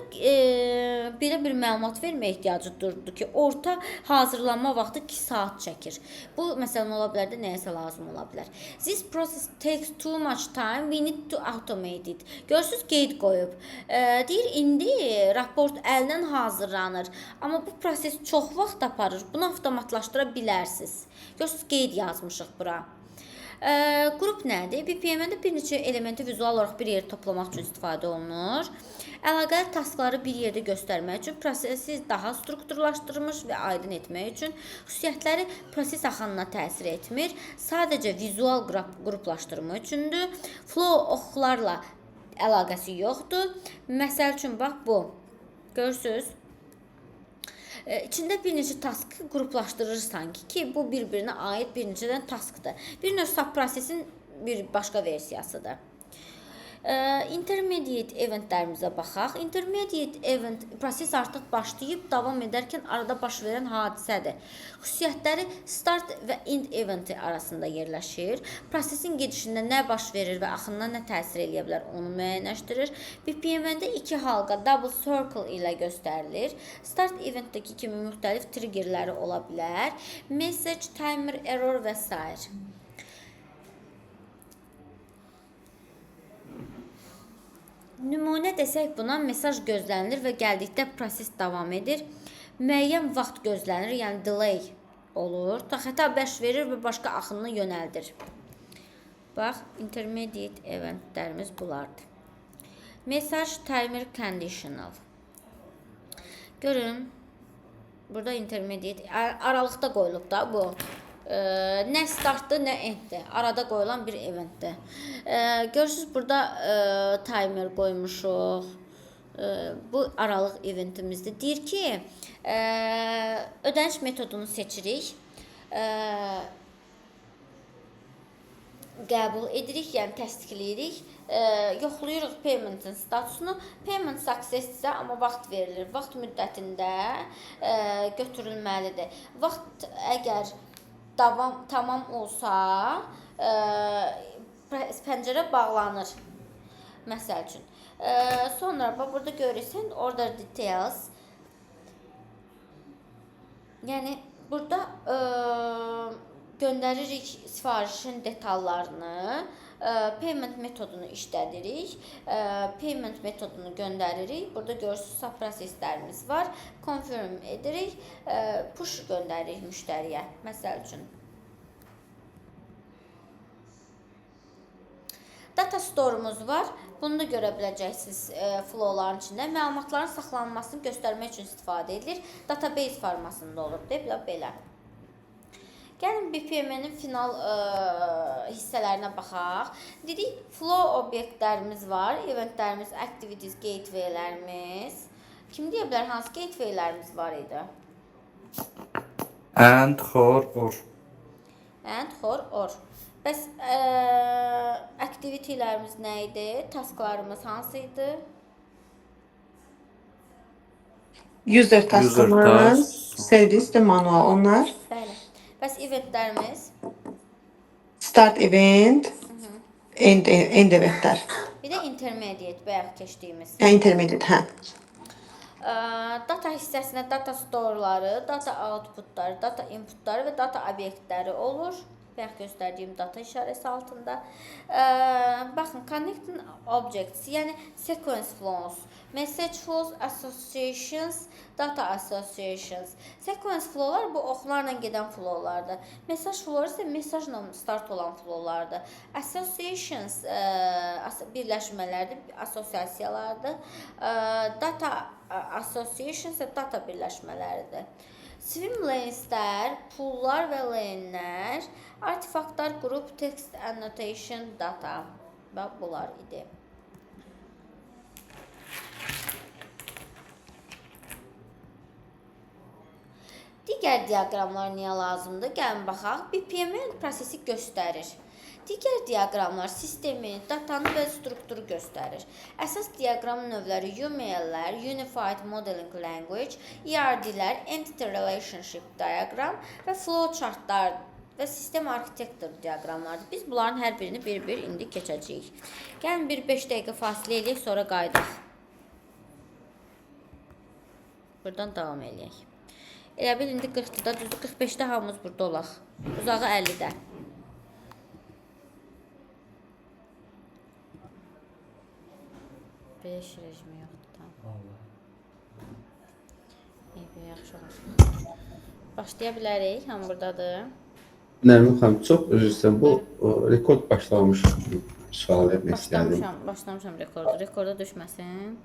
Speaker 1: belə bir məlumat vermək ehtiyacı durdu ki, orta hazırlanma vaxtı 2 saat çəkir. Bu, məsələn, ola bilər də nəyəsə lazım ola bilər. This process takes too much time. We need to automate it. Görürsünüz, qeyd qoyub. Deyir, indi raport əldən hazırlanır. Amma bu proses çox vaxt aparır. Bunu avtomatlaşdıra bilərsiniz. Görürsünüz, qeyd yazmışıq bura. Qrup nədir? BPM-də bir neçə elementi vizual olaraq bir yerə toplamaq üçün istifadə olunur. Əlaqəli taskları bir yerdə göstərmək üçün, prosesi daha strukturlaşdırılmış və aydın etmək üçün, xüsusiyyətləri proses axınına təsir etmir, sadəcə vizual qruplaşdırma üçündür. Flow oxlarla əlaqəsi yoxdur. Məsəl üçün, bax bu. Görürsünüz? İçində bir neçə taskı qruplaşdırırsan ki, bu bir-birinə aid bir neçədən taskdır. Bir növ subprosesin bir başqa versiyasıdır. Intermediate eventlərimizə baxaq. Intermediate event proses artıq başlayıb davam edərkən arada baş verən hadisədir. Xüsusiyyətləri start və end eventi arasında yerləşir. Prosesin gedişində nə baş verir və axınına nə təsir edə bilər onu müəyyənləşdirir. BPM-də 2 halqa double circle ilə göstərilir. Start eventdəki kimi müxtəlif triggerləri ola bilər. Message, timer, error və s. Nümunə desək buna, mesaj gözlənilir və gəldikdə proses davam edir. Müəyyən vaxt gözlənir, yəni delay olur. Xəta baş verir və başqa axınını yönəldir. Bax, intermediate eventlərimiz bunlardır. Message, timer, conditional. Görün, burada intermediate, aralıqda qoyulub da bu. Nə startdır, nə enddir. Arada qoyulan bir eventdir. Görürsünüz, burada timer qoymuşuq. Bu aralıq eventimizdir. Deyir ki, ödəniş metodunu seçirik. Qəbul edirik, yəni təsdiqləyirik. Yoxlayırıq paymentin statusunu. Payment success-dirsə, amma vaxt verilir. Vaxt müddətində götürülməlidir. Vaxt əgər tamam olsa, pəncərə bağlanır. Məsəl üçün. Sonra burada görürsən, order details. Yəni, burada göndəririk sifarişin detallarını, payment metodunu işlədirik, payment metodunu göndəririk. Burada görürsünüz, subproseslərimiz var. Confirm edirik, push göndəririk müştəriyə, məsəl üçün. Data store'umuz var. Bunu da görə biləcəksiniz flowların içində. Məlumatların saxlanmasını göstərmək üçün istifadə edilir. Database formasında olur. Belə. Gəlin BPM-nin final hissələrinə baxaq. Dedik, flow obyektlərimiz var. Eventlərimiz, activities, gatewaylərimiz. Kim deyə bilər, hansı gatewaylərimiz var idi?
Speaker 4: And, for, or.
Speaker 1: And, for, or. Bəs activity-lərimiz nə idi? Tasklarımız hansı idi?
Speaker 3: User taskımız, servis də manual onlar.
Speaker 1: Bəli. Bəs eventlərimiz?
Speaker 3: Start event, End eventlər.
Speaker 1: Bir də intermediate bayaq keçdiyimiz.
Speaker 3: Intermediate, hə.
Speaker 1: Data hissəsinə data storeları, data outputları, data inputları və data obyektləri olur. Bayaq göstərdiyim data işarəsi altında. Baxın, connecting objects, yəni sequence flows, message flows, associations, data associations. Sequence flowlar bu oxlarla gedən flowlardır. Message flowlar isə mesajla start olan flowlardır. Associations birləşmələrdir, assosiasiyalardır. Data associations isə data birləşmələridir. Swim laneslər, poollar və lanelər, artefaktlar, group, text, annotation, data və bunlar idi. Digər diaqramlar niyə lazımdır? Gəlin baxaq. BPMN prosesi göstərir. Digər diaqramlar sistemi, datanı və strukturu göstərir. Əsas diaqram növləri UML-lər, Unified Modeling Language, ERD-lər, Entity Relationship Diagram və Flowchartlar və Sistem Architecture diaqramlardır. Biz bunların hər birini bir-bir indi keçəcəyik. Gəlin bir 5 dəqiqə fasilə eləyək, sonra qayıdaq. Buradan davam eləyək. Elə bil indi 40-da, düzdür 45-də hamımız burada olaq. Uzağı 50-də. 5 rejimi yoxdur, tam. Yaxşı olsun. Başlaya bilərik, hamı buradadır.
Speaker 4: Nərmin xanım, çox üzr istəyirəm. Bu rekord başlamış sual vermək istəyirdim.
Speaker 1: Başlamışam rekordu. Rekorda düşməsin.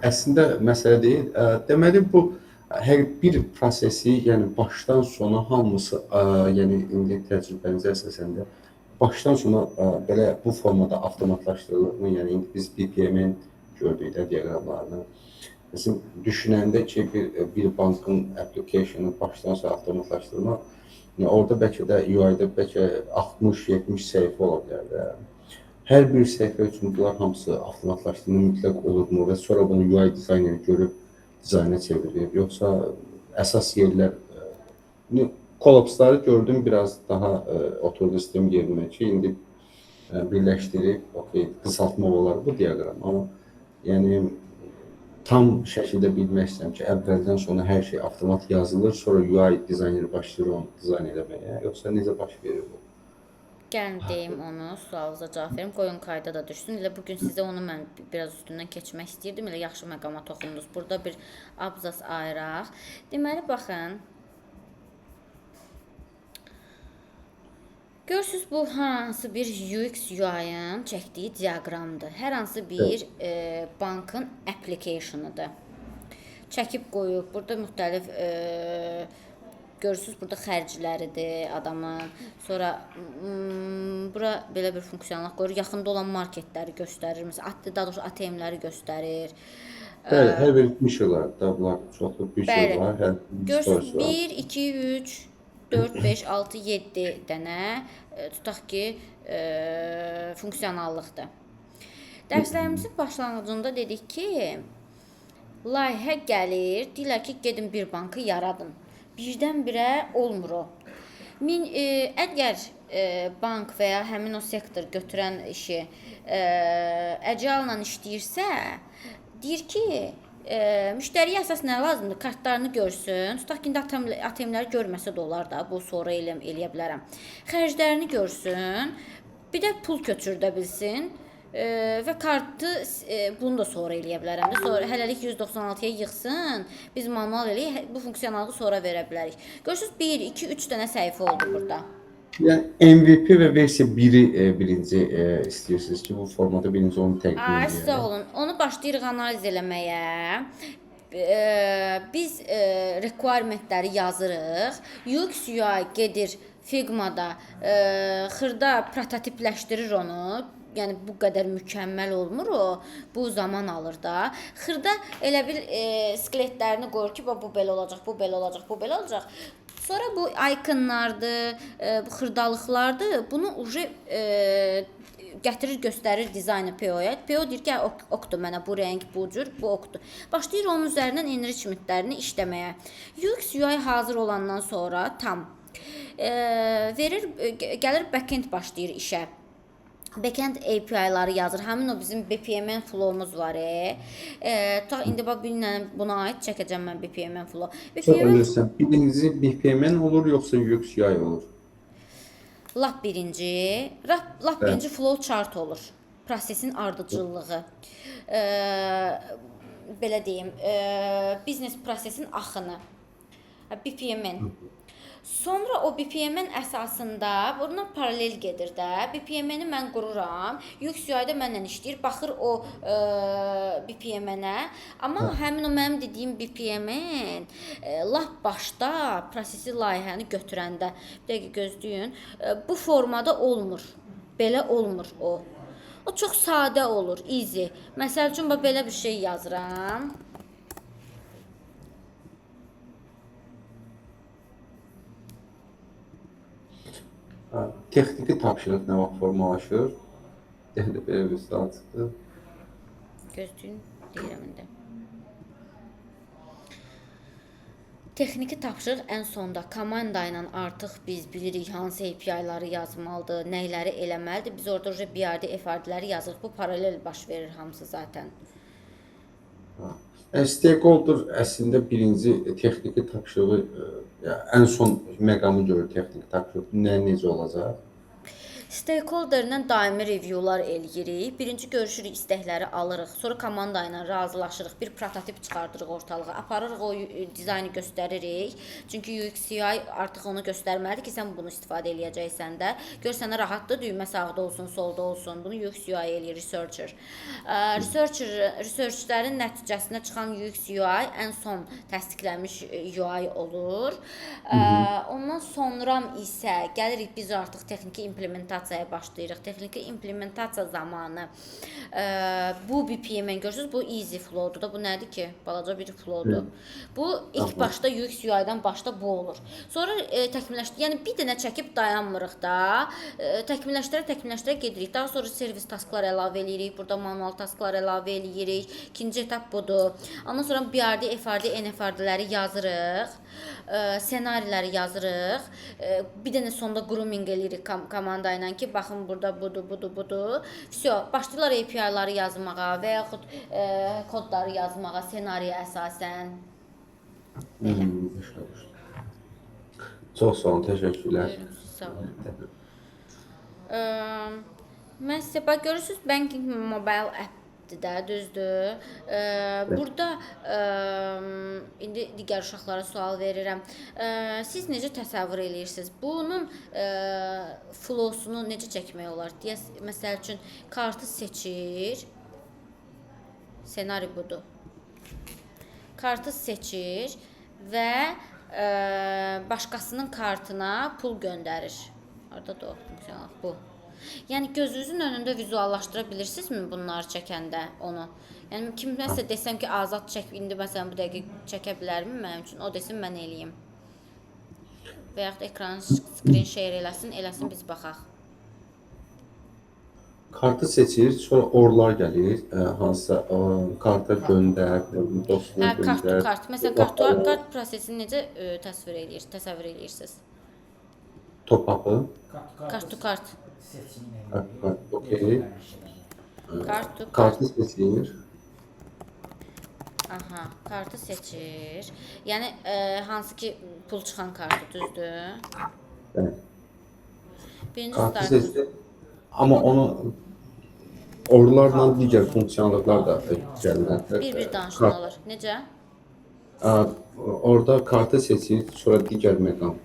Speaker 4: Əslində məsələ deyil. Deməli bu hər bir prosesi, yəni başdan sona hamısı, yəni indi təcrübənizə əsasən də başdan sona belə bu formada avtomatlaşdırılır. Yəni indi biz BPM-in gördük də diaqramlarını. Bizim düşünəndə ki, bir bankın application'ı başdan sona avtomatlaşdırmaq, yəni orada bəlkə də UI-da bəlkə 60-70 səhifə ola bilər də. Hər bir səhifə üçün bunlar hamısı avtomatlaşdırılır, mütləq olurmu və sonra bunu UI dizayneri görüb dizayna çevirir. Yoxsa əsas yerlər, kollapsları gördüm biraz daha oturdu sistem yerinə ki, indi birləşdirib, qısaltmaq olar bu diaqram. Amma yəni tam şəkildə bilmək istəyirəm ki, əvvəldən sonra hər şey avtomat yazılır, sonra UI dizayneri başlayır onu dizayn eləməyə, yoxsa necə baş verir bu?
Speaker 1: Gəlin deyim onu, sualınıza cavab verim. Qoyun kayda da düşsün. Elə bugün sizə onu mən biraz üstündən keçmək istəyirdim. Elə yaxşı məqama toxundunuz. Burada bir abzas ayıraq. Deməli, baxın. Görürsünüz, bu hansı bir UX UI-ın çəkdiyi diaqramdır. Hər hansı bir bankın application-ıdır. Çəkib qoyub, burada müxtəlif görürsünüz, burada xərcləridir adamın. Sonra bura belə bir funksiyonalıq qoyur. Yaxında olan marketləri göstərir. Məsələn, daha doğrusu ATM-ləri göstərir.
Speaker 4: Bəli, hər bir mişələr də bunlar çoxlu bir şey var.
Speaker 1: Görürsünüz, 1, 2, 3, 4, 5, 6, 7 dənə tutaq ki, funksiyonallıqdır. Dərslərimizin başlanğıcında dedik ki, layihə gəlir, deyirlər ki, gedin bir bankı yaradın. Birdən-birə olmur o. Əgər bank və ya həmin o sektor götürən işi əcəllə işləyirsə, deyir ki, müştəriyə əsas nə lazımdır? Kartlarını görsün. Tutaq ki, ATM-ləri görməsə də olar da, bu sonra eləyə bilərəm. Xərclərini görsün, bir də pul köçürdə bilsin və kartı bunu da sonra eləyə bilərəm. Sonra hələlik 196-ya yığsın, biz manual eləyək, bu funksiyonallığı sonra verə bilərik. Görürsünüz, 1, 2, 3 dənə səhifə oldu burada.
Speaker 4: Yəni MVP və versiya 1-i birinci istəyirsiniz ki, bu formada birinci onu təqdim edək.
Speaker 1: Sağ olun. Onu başlayırıq analiz eləməyə. Biz requirementləri yazırıq. UX UI gedir Figma-da, xırda prototipləşdirir onu. Yəni bu qədər mükəmməl olmur o. Bu zaman alır da. Xırda elə bir skeletlərini qoyur ki, bu belə olacaq, bu belə olacaq, bu belə olacaq. Sonra bu ikonlardır, bu xırdalıqlardır. Bunu gətirir, göstərir dizayner PO-ya. PO deyir ki, okdur mənə bu rəng, bu cür, bu okdur. Başlayır onun üzərindən enrichmentlərini işləməyə. UX UI hazır olandan sonra tam verir, gəlir backend başlayır işə. backend API-ları yazır. Həmin o bizim BPMN flow'umuz var. Ta indi bax buna aid çəkəcəm mən BPMN flow.
Speaker 4: Çox
Speaker 1: BPMN
Speaker 4: ölürsən. Birinci BPMN olur yoxsa UX UI olur?
Speaker 1: lap birinci, lap birinci flow chart olur. Prosesin ardıcıllığı. Belə deyim, biznes prosesin axını. BPMN. Sonra o BPMN əsasında bununla paralel gedir də. BPMN-i mən qururam. UX UI-da mənlə işləyir, baxır o BPMN-ə. Amma həmin o mənim dediyim BPMN lap başda prosesi layihəni götürəndə, bir dəqiqə gözləyin, bu formada olmur. Belə olmur o. O çox sadə olur, easy. Məsəl üçün belə bir şey yazıram.
Speaker 4: Texniki tapşırıq nə vaxt formalaşır? Yəni belə bir sual çıxdı.
Speaker 1: Gözləyin, deyirəm indi. Texniki tapşırıq ən sonda komanda ilə artıq biz bilirik hansı API-ləri yazmalıdır, nəyləri eləməlidir. Biz orada BRD, FRD-ləri yazırıq. Bu paralel baş verir hamısı zaten.
Speaker 4: Stakeholder əslində birinci texniki tapşırığı ən son məqamı görür texniki tapşırıq. Necə olacaq?
Speaker 1: Stakeholder-lə daimi reviewlar eləyirik. Birinci görüşürük, istəkləri alırıq. Sonra komanda ilə razılaşırıq. Bir prototip çıxardırıq ortalığa. Aparırıq o dizaynı göstəririk. Çünki UX UI artıq onu göstərməlidir ki, sən bunu istifadə eləyəcəksən də. Gör sənə rahatdır, düymə sağda olsun, solda olsun. Bunu UX UI eləyir researcher. Researchlərin nəticəsində çıxan UX UI ən son təsdiqlənmiş UI olur. Ondan sonra isə gəlirik biz artıq texniki implementasiyaya başlayırıq. Texniki implementasiya zamanı bu BPMN görürsünüz, bu easy flow'dur da. Bu nədir ki? Balaca bir flow'dur. Bu ilk başda UX UI-dan başda bu olur. Sonra təkmilləşdir. Yəni bir dənə çəkib dayanmırıq da. Təkmilləşdirə gedirik. Daha sonra servis tasklar əlavə eləyirik. Burada manual tasklar əlavə eləyirik. İkinci etap budur. Ondan sonra BRD, FRD, NFRD-ləri yazırıq. Ssenariləri yazırıq. Bir dənə sonda grooming eləyirik komanda ilə ki, baxın burada budur. Vəsə, başlayırlar API-ləri yazmağa və yaxud kodları yazmağa ssenariyə əsasən.
Speaker 4: Çox sağ olun, təşəkkürlər.
Speaker 1: Sağ olun. Mən sizə bax görürsünüz, Banking Mobile app-dir də, düzdür. Burada indi digər uşaqlara sual verirəm. Siz necə təsəvvür eləyirsiniz? Bunun flowsunu necə çəkmək olar? Deyəs, məsəl üçün kartı seçir. Ssenari budur. Kartı seçir və başqasının kartına pul göndərir. Orada da funksiyon bu. Yəni gözünüzün önündə vizuallaşdıra bilirsinizmi bunları çəkəndə onu? Yəni kimsə desəm ki, azad çək, indi məsələn bu dəqiqə çəkə bilərmi mənim üçün? O desin, mən eləyim. Və yaxud ekranı screen share eləsin, biz baxaq.
Speaker 4: Kartı seçir, sonra orlar gəlir, hansısa karta göndər, dostuna göndər.
Speaker 1: Kart to kart. Məsələn, kart prosesini necə təsəvvür eləyirsiniz?
Speaker 4: Top-up'ı.
Speaker 1: Kart to kart.
Speaker 4: Okey.
Speaker 1: Kart to kart.
Speaker 4: Kartı seçir.
Speaker 1: Aha, kartı seçir. Yəni hansı ki pul çıxan kartı, düzdür?
Speaker 4: Bəli.
Speaker 1: Birinci
Speaker 4: Kartı
Speaker 1: start.
Speaker 4: seçir. Amma onu oralarla digər funksiyonallıqlar da gəlirlər.
Speaker 1: Bir danışma olur. Necə?
Speaker 4: Orada kartı seçir, sonra digər məqam.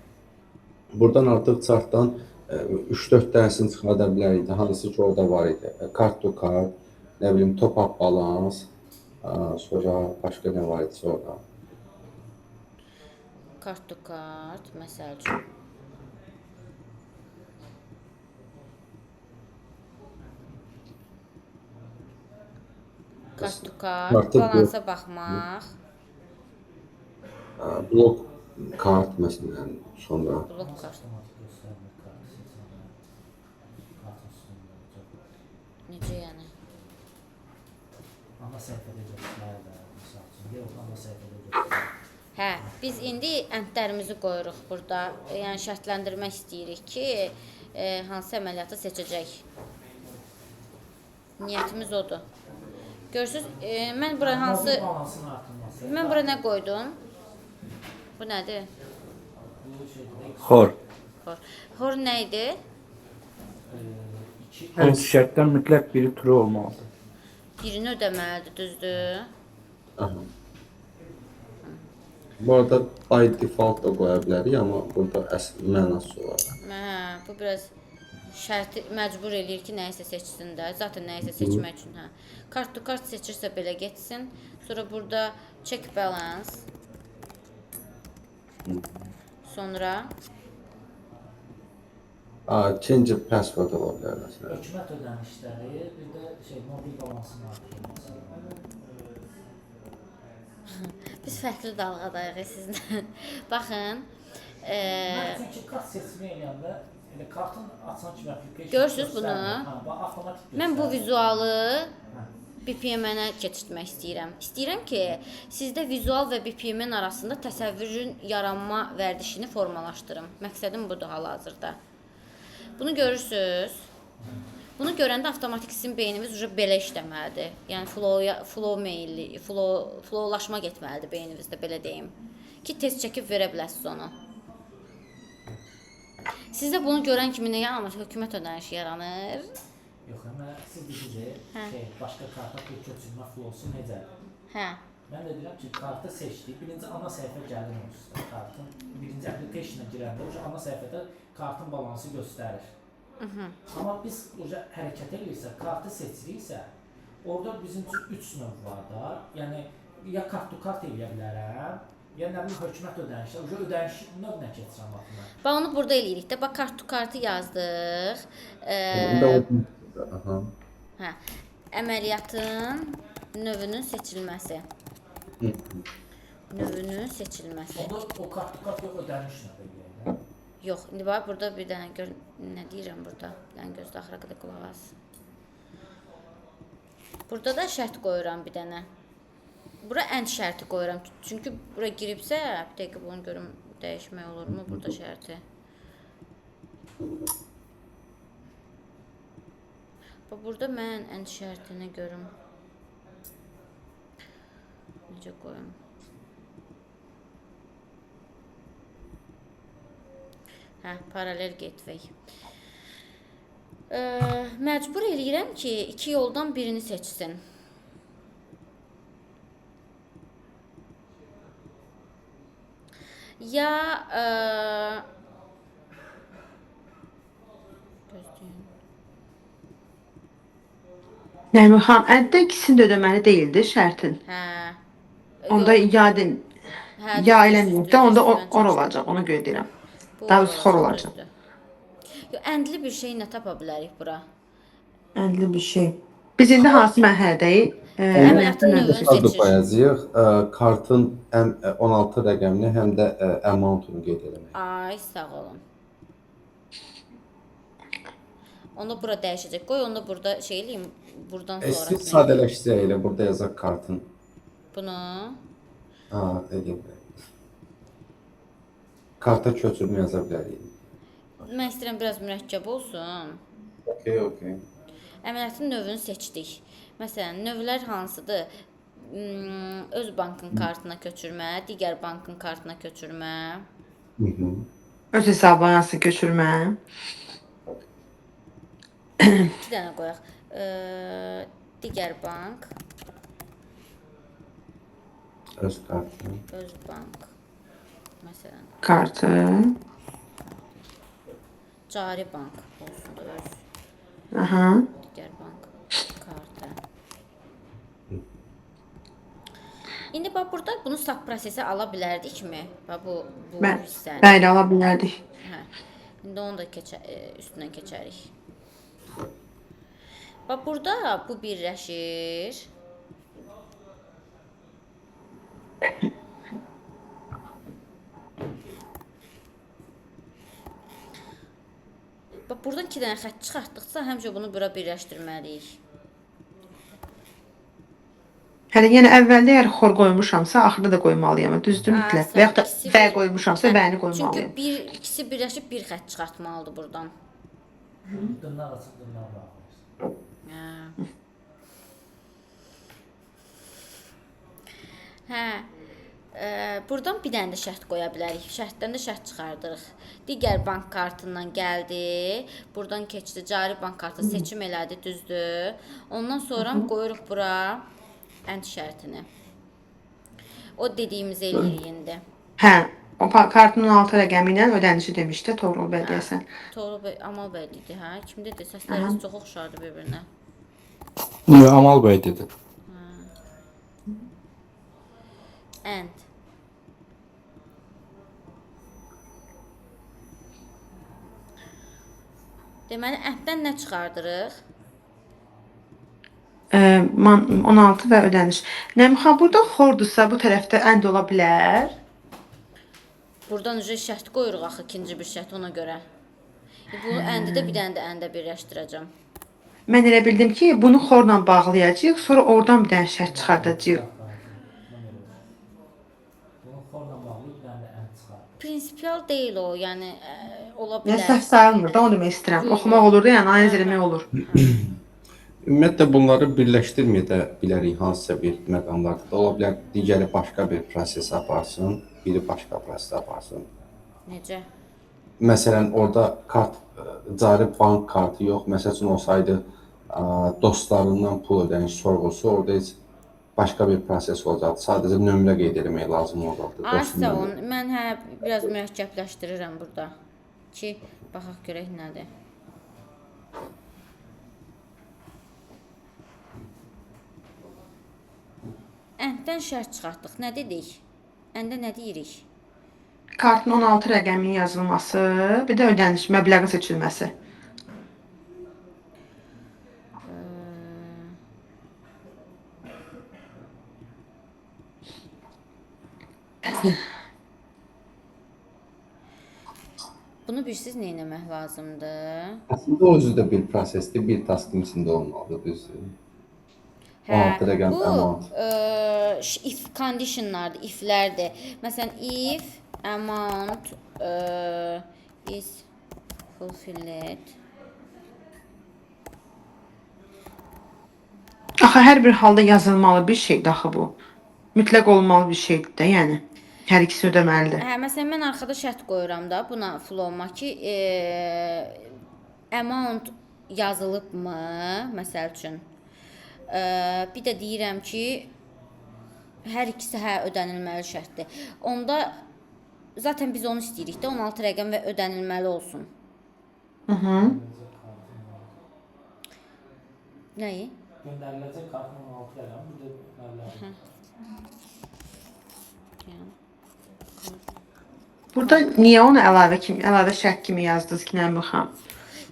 Speaker 4: Buradan artıq chartdan 3-4 dənəsini çıxarda bilərik. Hansı ki orada var idi. Kart to kart, nə bilim top-up balans, sonra başqa nə var idi orada?
Speaker 1: Kart to kart, məsəl üçün. Kart to kart, balansa baxmaq.
Speaker 4: Blok kart məsələn, sonra.
Speaker 1: Blok kart. Necə yəni?
Speaker 5: Ana səhifədə göstərər də, məsəl üçün. Yox, ana səhifədə göstərər.
Speaker 1: Hə, biz indi əndlərimizi qoyuruq burada. Yəni şərtləndirmək istəyirik ki, hansı əməliyyatı seçəcək. Niyyətimiz odur. Görürsüz, mən bura hansı
Speaker 5: Mobil balansın artırması.
Speaker 1: mən bura nə qoydum? Bu nədir?
Speaker 5: Bu şeydə
Speaker 6: Xor.
Speaker 1: Hor nə idi?
Speaker 6: Hər iki şərtdən mütləq biri true olmalıdır.
Speaker 1: Birini ödəməlidir, düzdür?
Speaker 4: Aha. Bu arada by default da qoya bilərik, amma burada əsl mənası olaraq.
Speaker 1: Hə, bu biraz şərti məcbur eləyir ki, nəyisə seçsin də. Zaten nəyisə seçmək üçün, hə. Kart to kart seçirsə belə getsin. Sonra burada check balance. Sonra
Speaker 4: Change password ola bilər məsələn.
Speaker 5: hökumət ödənişləri, bir də mobil balansın artırılması.
Speaker 1: biz fərqli dalğadayıq sizlə. Baxın,
Speaker 5: Mən çünki kart seçimi eləyəndə elə kartın açan kimi application
Speaker 1: Görürsüz bunu?
Speaker 5: göstərmir. Bax, avtomatik
Speaker 1: mən bu
Speaker 5: göstərir.
Speaker 1: vizualı BPM-ə keçirtmək istəyirəm. İstəyirəm ki, sizdə vizual və BPM-in arasında təsəvvürün yaranma vərdişini formalaşdırım. Məqsədim budur hal-hazırda. Bunu görürsüz. Bunu görəndə avtomatik sizin beyniniz уже belə işləməlidir. Yəni flowlaşma getməlidir beyninizdə, belə deyim. Ki tez çəkib verə biləsiniz onu. Sizdə bunu görən kimi nə yaranır? Hökumət ödənişi yaranır.
Speaker 5: Yox, amma siz dediniz, başqa karta pul köçürmə flowsu necədir?
Speaker 1: Hə.
Speaker 5: Mən də deyirəm ki, kartı seçdik. Birinci ana səhifə gəlir onsuzda. Kartın birinci application-a girəndə ana səhifədə kartın balansı göstərir. Amma biz hərəkət edirsək, kartı seçiriksə, orada bizim üçün 3 növ var da. Yəni ya kart to kart eləyə bilərəm, ya nə bilim hökumət ödənişi. Ödəniş növünə keçirəm baxımdan.
Speaker 1: Bax onu burada eləyirik də. Bax kart to kartı yazdıq.
Speaker 4: Aha.
Speaker 1: Hə. Əməliyyatın növünün seçilməsi. Növünün seçilməsi.
Speaker 5: Onda o kart to kart yox, ödəniş növü eləyək.
Speaker 1: Yox, indi bax burada bir dənə gör nə deyirəm burada. Bir dənə gözlə axıra qədər qulaq as. Burada da şərt qoyuram bir dənə. Bura end şərti qoyuram. Çünki bura giribsə, bir dəqiqə bunu görüm dəyişmək olurmu burada şərti. Bax burada mən end şərtini görüm. Necə qoyum? Hə, paralel gateway. Məcbur eləyirəm ki, iki yoldan birini seçsin. Ya gözləyin.
Speaker 3: Nərmin xan, əldə ikisini də ödəməli deyildi şərtin.
Speaker 1: Hə.
Speaker 3: Onda
Speaker 1: Yox,
Speaker 3: iade
Speaker 1: hə,
Speaker 3: ya
Speaker 1: düzdür,
Speaker 3: eləməyib
Speaker 1: düzdür,
Speaker 3: də onda
Speaker 1: düzdür, mən
Speaker 3: or olacaq, ona görə deyirəm.
Speaker 1: Bu
Speaker 3: Daha doğrusu xor olacaq.
Speaker 1: düzdür. Yox, əndli bir şey nə tapa bilərik bura?
Speaker 3: Əndli bir şey. Biz indi hansı mərhələdəyik?
Speaker 1: Əməliyyatın növünü
Speaker 4: Adı
Speaker 1: seçir.
Speaker 4: qoyacağıq. Kartın 16 rəqəmini həm də amountunu qeyd etmək.
Speaker 1: Ay, sağ olun. Onu bura dəyişəcək. Qoy onu burada şey eləyim. Buradan
Speaker 4: Siz
Speaker 1: sonrasını.
Speaker 4: sadələşdirək elə burada yazaq kartın.
Speaker 1: Bunu
Speaker 4: Edeyim. Karta köçürmə yaza bilərik.
Speaker 1: mən istəyirəm biraz mürəkkəb olsun.
Speaker 4: Okay.
Speaker 1: Əməliyyatın növünü seçdik. Məsələn, növlər hansıdır? Öz bankın kartına köçürmə, digər bankın kartına köçürmə.
Speaker 3: Öz hesablaması köçürmə.
Speaker 1: 2 dənə qoyaq. Digər bank,
Speaker 4: Öz kartı.
Speaker 1: öz bank. Məsələn,
Speaker 3: Kartı.
Speaker 1: cari bank olsun da öz
Speaker 3: Aha.
Speaker 1: digər bank kartı. İndi bax burada bunu sub prosesə ala bilərdikmi? Bax bu hissəni.
Speaker 3: Bəli, ala bilərdik.
Speaker 1: Hə. İndi onu da üstündən keçərik. Bax burada bu birləşir. Bax buradan 2 dənə xətt çıxartdıqsa həmişə bunu bura birləşdirməliyik.
Speaker 3: Hələ yenə əvvəldə əgər xor qoymuşamsa, axırda da qoymalıyam. Düzdür mütləq. Və yaxud da
Speaker 1: ikisi
Speaker 3: və
Speaker 1: bir-
Speaker 3: qoymuşamsa,
Speaker 1: Hə,
Speaker 3: vəni qoymalıyam.
Speaker 1: Çünki ikisi birləşib bir xətt çıxartmalıdır buradan.
Speaker 5: Dırnaq açıb dırnaq bağlayırsan.
Speaker 1: Hə. Hə. Buradan bir dənə də şərt qoya bilərik. Şərtdən də şərt çıxardırıq. Digər bank kartından gəldi. Buradan keçdi. Cari bank kartı seçim elədi, düzdür. Ondan sonra qoyuruq bura ənd şərtini. O dediyimizi eləyirik indi.
Speaker 3: Hə, o kartın 16 rəqəmi ilə ödənişi demişdi Toğrul bəy deyəsən.
Speaker 1: Toğrul bəy, Amal bəy dedi, hə? Kim dedi? Səslərimiz çox oxşardı bir-birinə.
Speaker 6: Amal bəy dedi.
Speaker 1: And. Deməli, ənddən nə çıxardırıq?
Speaker 3: 16 və ödəniş. Nəmxan burada xordursa bu tərəfdə ənd ola bilər.
Speaker 1: Buradan ücret şərt qoyuruq axı, ikinci bir şərt ona görə. Bu əndi də bir dənə də əndə birləşdirəcəm.
Speaker 3: Mən elə bildim ki, bunu xorla bağlayacağıq, sonra oradan bir dənə şərt çıxardacağıq.
Speaker 5: Bunu xorla bağlayıb bir dənə də ənd çıxar.
Speaker 1: Prinsipial deyil o, yəni ola
Speaker 3: Yəni
Speaker 1: bilər.
Speaker 3: səhv sayılmır da, onu demək istəyirəm. Oxumaq olur da, yəni analiz eləmək olur.
Speaker 4: Ümumiyyətlə bunları birləşdirməyə də bilərik hansısa bir məqamlarda. Da ola bilər digəri başqa bir proses aparsın, biri başqa proses aparsın.
Speaker 1: Necə?
Speaker 4: Məsələn, orada kart cari bank kartı yox, məsəl üçün olsaydı dostlarından pul ödəniş sorğusu, orada heç başqa bir proses olacaqdı. Sadəcə nömrə qeyd etmək lazım olacaqdı.
Speaker 1: Aysa on, mən biraz mürəkkəbləşdirirəm burada ki, baxaq görək nədir. Ənddən şərt çıxartdıq. Nə dedik? Əndə nə deyirik?
Speaker 3: Kartın 16 rəqəminin yazılması, bir də ödəniş məbləğin seçilməsi.
Speaker 1: Bunu bilsiz nə etmək lazımdır?
Speaker 4: Əslində o özü də bir prosesdir, bir taskın içində olmalıdır, düzdür. 16 rəqəm amount.
Speaker 1: If conditionlardır, iflərdir. Məsələn, if amount is fulfilled.
Speaker 3: Axı hər bir halda yazılmalı bir şeydir axı bu. Mütləq olmalı bir şeydir də, yəni. Hər ikisi ödəməlidir.
Speaker 1: Hə, məsələn, mən arxada şərt qoyuram da buna flowma ki, amount yazılıbmı, məsəl üçün. Bir də deyirəm ki, hər ikisi ödənilməli şərtdir. Onda zaten biz onu istəyirik də 16 rəqəm və ödənilməli olsun. Nəyi?
Speaker 5: Göndəriləcək kartın 16 rəqəmi, bir də məbləği.
Speaker 3: Burada niyə onu əlavə şərt kimi yazdınız ki, Nəmxan xanım?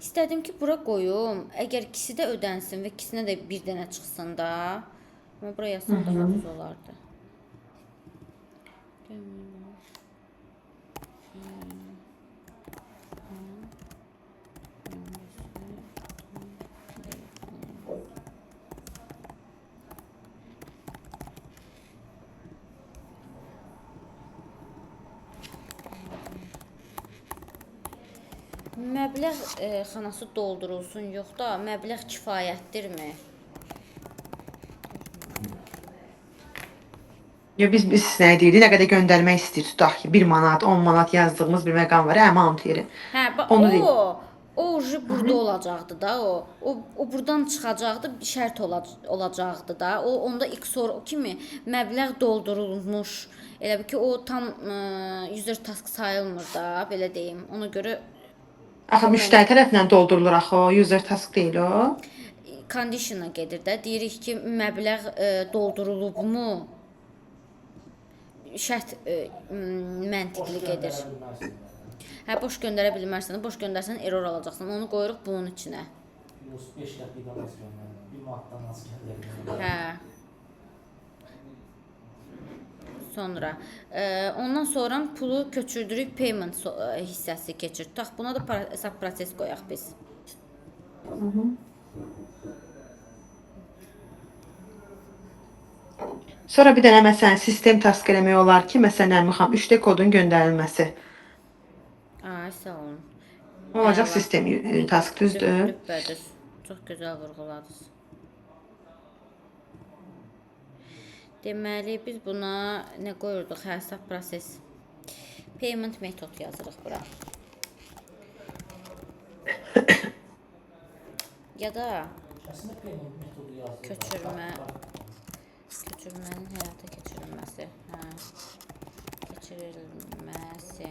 Speaker 1: İstədim ki, bura qoyum. Əgər ikisi də ödənsin və ikisinə də bir dənə çıxsın da. Amma bura yazsam daha düz olardı. Məbləğ xanası doldurulsun, yox da məbləğ kifayətdirmi?
Speaker 3: Biz nə deyirik, nə qədər göndərmək istəyir, tutaq ki, 1 manat, 10 manat yazdığımız bir məqam var, amount yeri.
Speaker 1: Hə, o burada olacaqdı da o. O buradan çıxacaqdı, şərt olacaqdı da. O onda ilk soru kimi məbləğ doldurulmuş. Elə bil ki, o tam user task sayılmır da, belə deyim. Ona görə
Speaker 3: Axı müştəri tərəfindən doldurulur axı o, user task deyil o.
Speaker 1: Conditiona gedir də. Deyirik ki, məbləğ doldurulubmu? Şərt məntiqli gedir. Hə, boş göndərə bilmərsən, boş göndərsən error alacaqsan. Onu qoyuruq bunun içinə.
Speaker 5: Plus 5 dəqiqədən az göndərir. 1 manatdan az göndərir.
Speaker 1: Hə. Sonra ondan sonra pulu köçürdürük, payment hissəsi keçir. Tutaq buna da hesab proses qoyaq biz.
Speaker 3: Sonra bir dənə məsələn sistem task eləmək olar ki, məsələn Nəmxan 3D kodun göndərilməsi.
Speaker 1: Ay, sağ olun.
Speaker 3: Olacaq sistem task düzdür.
Speaker 1: Düpbədüz. Çox gözəl vurğuladınız. Deməli biz buna nə qoyurduq? Hesab proses. Payment metod yazırıq bura. Ya da
Speaker 5: Əslində payment metodu yazılır.
Speaker 1: köçürmənin həyata keçirilməsi. Keçirilməsi.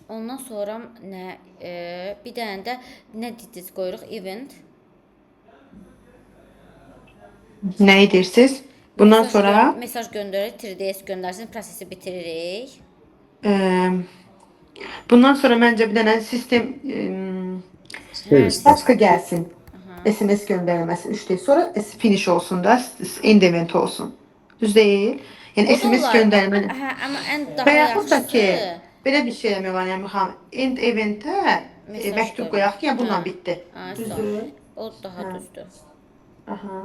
Speaker 1: Ondan sonra nə bir dənə də nə dediniz qoyuruq? Event.
Speaker 3: Nə edirsiniz? Bundan sonra
Speaker 1: mesaj göndəririk, 3DS göndərsin, prosesi bitiririk.
Speaker 3: bundan sonra məncə bir dənə sistem
Speaker 4: Service.
Speaker 3: başqa gəlsin. SMS göndərilməsin 3D. Sonra finish olsun da, end event olsun. Düz deyil? Yəni SMS göndərməni.
Speaker 1: Hə, amma ən daha
Speaker 3: Və yaxud da ki,
Speaker 1: yaxşısı
Speaker 3: belə bir şey Mövlanə xanım, end eventə
Speaker 1: Mesaj
Speaker 3: məktub
Speaker 1: qoymaq.
Speaker 3: qoyaq ki, yəni bununla
Speaker 1: Hə.
Speaker 3: bitdi.
Speaker 1: Sağ
Speaker 3: Düzdür?
Speaker 1: ol. O daha düzdür.
Speaker 3: Aha.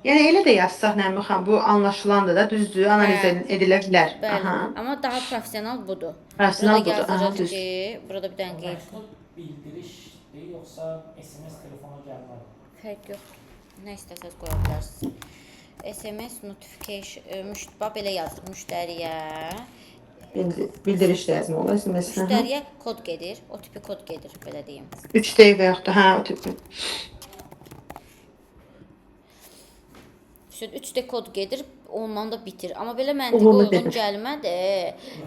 Speaker 3: Yəni elə də yazsaq Nəmi xanım, bu anlaşılandır da, düzdür, analiz edilə bilər.
Speaker 1: Bəli.
Speaker 3: Aha.
Speaker 1: Amma daha professional budur.
Speaker 3: Professional
Speaker 1: Burada
Speaker 3: budur, aha,
Speaker 1: yazırıq
Speaker 3: düz.
Speaker 1: ki, burada bir dənə qeyd.
Speaker 5: Məktub bildirişdir, yoxsa SMS telefona gəlməli?
Speaker 1: Fərq yoxdur. Nə istəsəz qoya bilərsiniz. SMS notification, belə yazır müştəriyə.
Speaker 3: Bildiriş lazım olur SMS.
Speaker 1: Müştəriyə kod gedir, o tipi kod gedir, belə deyim.
Speaker 3: 3D və yaxud da hə, o tip.
Speaker 1: 3D kod gedir, ondan da bitir. Amma belə məntiqə
Speaker 3: Uğurlu
Speaker 1: uyğun
Speaker 3: gedir.
Speaker 1: gəlmədi.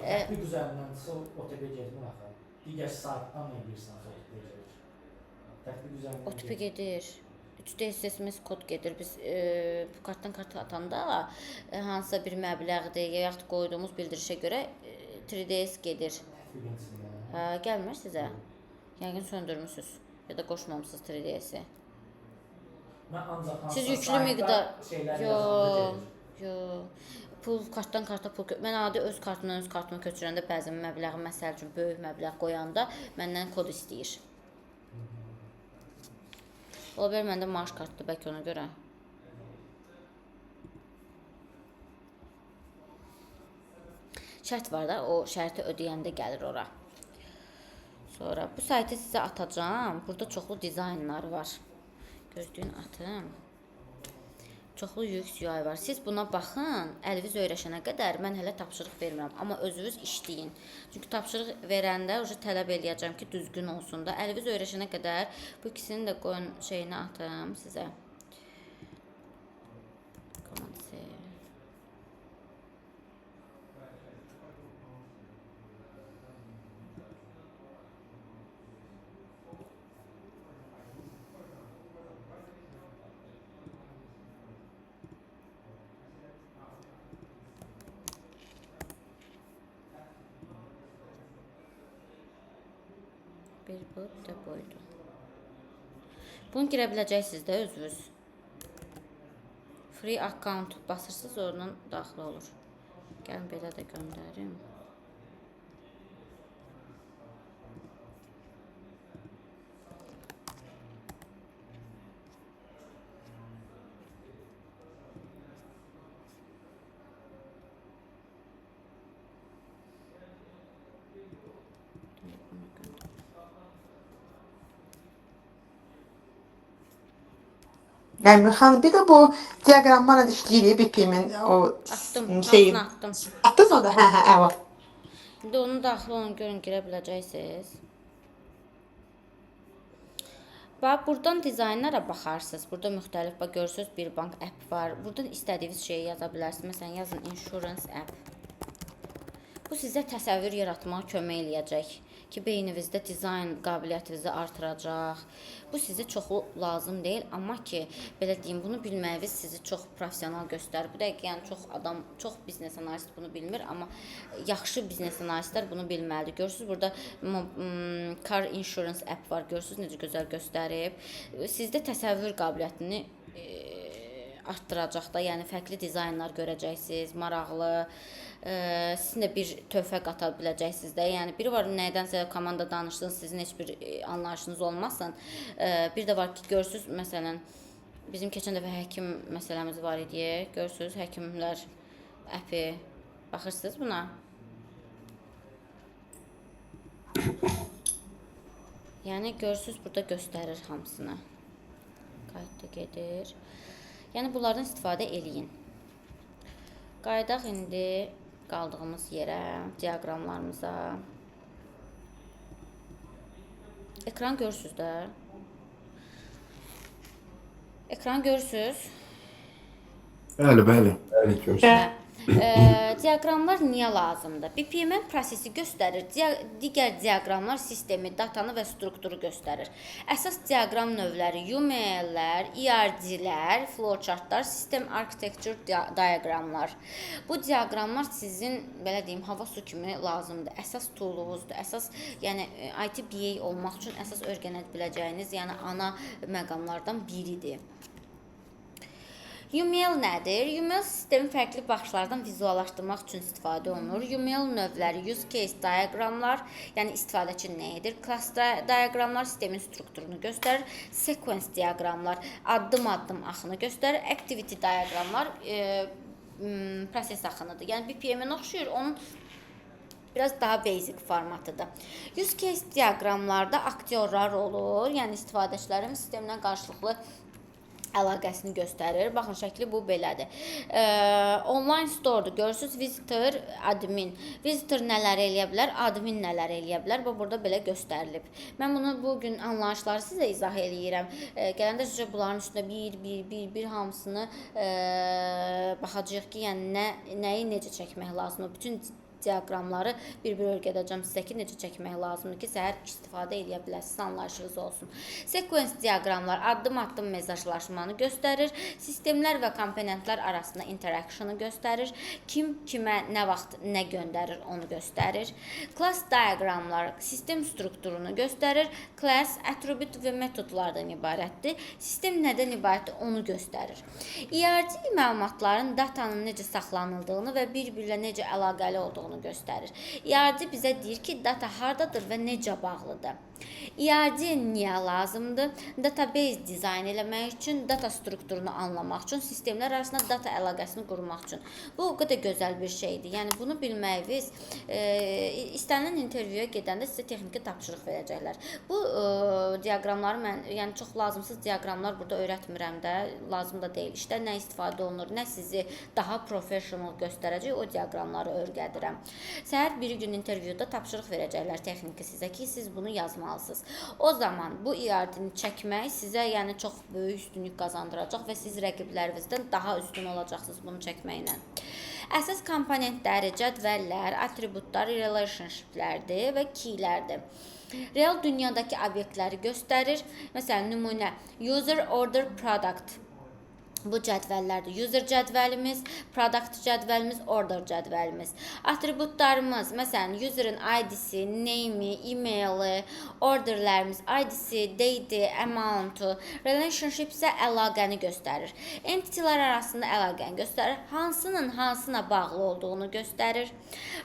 Speaker 5: Tətbiq üzərindən OTP getmir axı. Digər saytdan nə edirsiniz OTP gedir. Tətbiq üzərindən
Speaker 1: O tipi gedir. 3D SMS kod gedir. Biz bu kartdan karta atanda hansısa bir məbləğdir, ya yaxud qoyduğumuz bildirişə görə 3DS gedir.
Speaker 5: tətbiqin içində.
Speaker 1: Hə, gəlmir sizə? Yəqin söndürmüsüz ya da qoşmamısınız 3DS-i.
Speaker 5: Mən ancaq hansısa
Speaker 1: Siz yüklü
Speaker 5: saytda
Speaker 1: miqdar
Speaker 5: şeylər
Speaker 1: Yox,
Speaker 5: yazanda gedir.
Speaker 1: yox. Pul kartdan karta pul. Mən adi öz kartımdan öz kartıma köçürəndə bəzən məbləği, məsəl üçün böyük məbləğ qoyanda məndən kod istəyir. Ola bilər məndə maaş kartdır bəlkə ona görə. Şərt var da, o şərti ödəyəndə gəlir ora. Sonra bu saytı sizə atacağam. Burada çoxlu dizaynlar var. Gözləyin atım. Çoxlu UX UI var. Siz buna baxın, əliniz öyrəşənə qədər mən hələ tapşırıq vermirəm, amma özünüz işləyin. Çünki tapşırıq verəndə tələb eləyəcəm ki, düzgün olsun da. Əliniz öyrəşənə qədər bu ikisini də qoyun şeyini atım sizə. Command C. Bir bu da buydu. Bunu girə biləcəksiniz də özünüz. Free account basırsınız, oradan daxil olur. Gəlin belə də göndərim.
Speaker 3: Nəmi xanım, bir də bu diaqramlarla işləyirik, BPM-in o
Speaker 1: Atdım,
Speaker 3: şeyi.
Speaker 1: hamısını atdım.
Speaker 3: Atdınız o da? Hə, hə, əvvəl.
Speaker 1: İndi onun daxil olun, görün, girə biləcəksiniz. Bax, buradan dizaynlara baxarsınız. Burada müxtəlif, bax, görürsünüz, bir bank app var. Buradan istədiyiniz şeyi yaza bilərsiniz. Məsələn, yazın insurance app. Bu sizə təsəvvür yaratmağa kömək eləyəcək ki, beyninizdə dizayn qabiliyyətinizi artıracaq. Bu sizə çoxu lazım deyil, amma ki, belə deyim, bunu bilməyiniz sizi çox professional göstərir. Bu dəqiq, yəni çox biznes analist bunu bilmir, amma yaxşı biznes analistlər bunu bilməlidir. Görürsüz, burada car insurance app var. Görürsüz necə gözəl göstərib. Sizdə təsəvvür qabiliyyətini artdıracaq da, yəni fərqli dizaynlar görəcəksiniz, maraqlı. Sizin də bir töhfə qata biləcəksiniz də. Yəni biri var, nədənsə komanda danışdınız, sizin heç bir anlayışınız olmasın. Bir də var ki, görürsüz, məsələn, bizim keçən dəfə həkim məsələmiz var idi. Görürsüz, həkimlər əpi. Baxırsınız buna. Yəni görürsüz burada göstərir hamısını. Qayıtda gedir. Yəni bunlardan istifadə eləyin. Qayıdaq indi qaldığımız yerə, diaqramlarımıza. Ekran görürsüz də. Ekran görürsüz.
Speaker 6: Bəli, bəli. Bəli, görürsən.
Speaker 1: Diaqramlar niyə lazımdır? BPMN prosesi göstərir. Digər diaqramlar sistemi, datanı və strukturu göstərir. Əsas diaqram növləri UML-lər, ERD-lər, flowchartlar, sistem architecture diaqramlar. Bu diaqramlar sizin belə deyim, hava su kimi lazımdır. Əsas toolunuzdur. Əsas, yəni IT BA olmaq üçün əsas öyrənə biləcəyiniz, yəni ana məqamlardan biridir. UML nədir? UML sistemi fərqli baxışlardan vizuallaşdırmaq üçün istifadə olunur. UML növləri use case diaqramlar, yəni istifadəçi nə edir? Class diaqramlar sistemin strukturunu göstərir. Sequence diaqramlar addım-addım axını göstərir. Activity diaqramlar proses axınıdır. Yəni BPM-ə oxşuyur. Onun biraz daha basic formatıdır. Use case diaqramlarda aktyorlar olur. Yəni istifadəçilərin sistemlə qarşılıqlı əlaqəsini göstərir. Baxın, şəkli bu belədir. Online store'dur. Görürsüz, visitor, admin. Visitor nələr eləyə bilər, admin nələr eləyə bilər. Bu burada belə göstərilib. Mən bunu bugün anlayışları sizə izah eləyirəm. Gələndə sizə bunların üstündə bir hamısını baxacağıq ki, yəni nəyi necə çəkmək lazımdır. Bütün diaqramları bir-bir öyrədəcəm sizə ki, necə çəkmək lazımdır ki, səhər istifadə edə biləsiniz, anlayışınız olsun. Sequence diaqramlar addım-addım mesajlaşmanı göstərir. Sistemlər və komponentlər arasında interactionu göstərir. Kim kimə nə vaxt nə göndərir, onu göstərir. Class diaqramlar sistem strukturunu göstərir. Class, attribut və metodlardan ibarətdir. Sistem nədən ibarətdir, onu göstərir. ERD məlumatların datanın necə saxlanıldığını və bir-birlə necə əlaqəli olduğunu göstərir. ERD bizə deyir ki, data hardadır və necə bağlıdır. ERD niyə lazımdır? Database dizayn eləmək üçün, data strukturunu anlamaq üçün, sistemlər arasında data əlaqəsini qurmaq üçün. Bu o qədər gözəl bir şeydir. Yəni bunu bilməyiniz istənilən intervyuya gedəndə sizə texniki tapşırıq verəcəklər. Bu diaqramları mən, yəni çox lazımsız diaqramlar burada öyrətmirəm də, lazım da deyil. İşdə nə istifadə olunur, nə sizi daha professional göstərəcək, o diaqramları öyrədirəm. Səhər bir gün intervyuda tapşırıq verəcəklər texniki sizə ki, siz bunu yazmalısınız. O zaman bu ERD-ni çəkmək sizə yəni çox böyük üstünlük qazandıracaq və siz rəqiblərinizdən daha üstün olacaqsınız bunu çəkməklə. Əsas komponentləri, cədvəllər, atributlar, relationshiplərdir və keylərdir. Real dünyadakı obyektləri göstərir. Məsələn, nümunə user order product. Bu cədvəllərdir. User cədvəlimiz, product cədvəlimiz, order cədvəlimiz. Atributlarımız, məsələn, user'ın ID-si, name'i, e-maili, orderlərimiz, ID-si, date, amount-u, relationship isə əlaqəni göstərir. Entity-lər arasında əlaqəni göstərir. Hansının hansına bağlı olduğunu göstərir.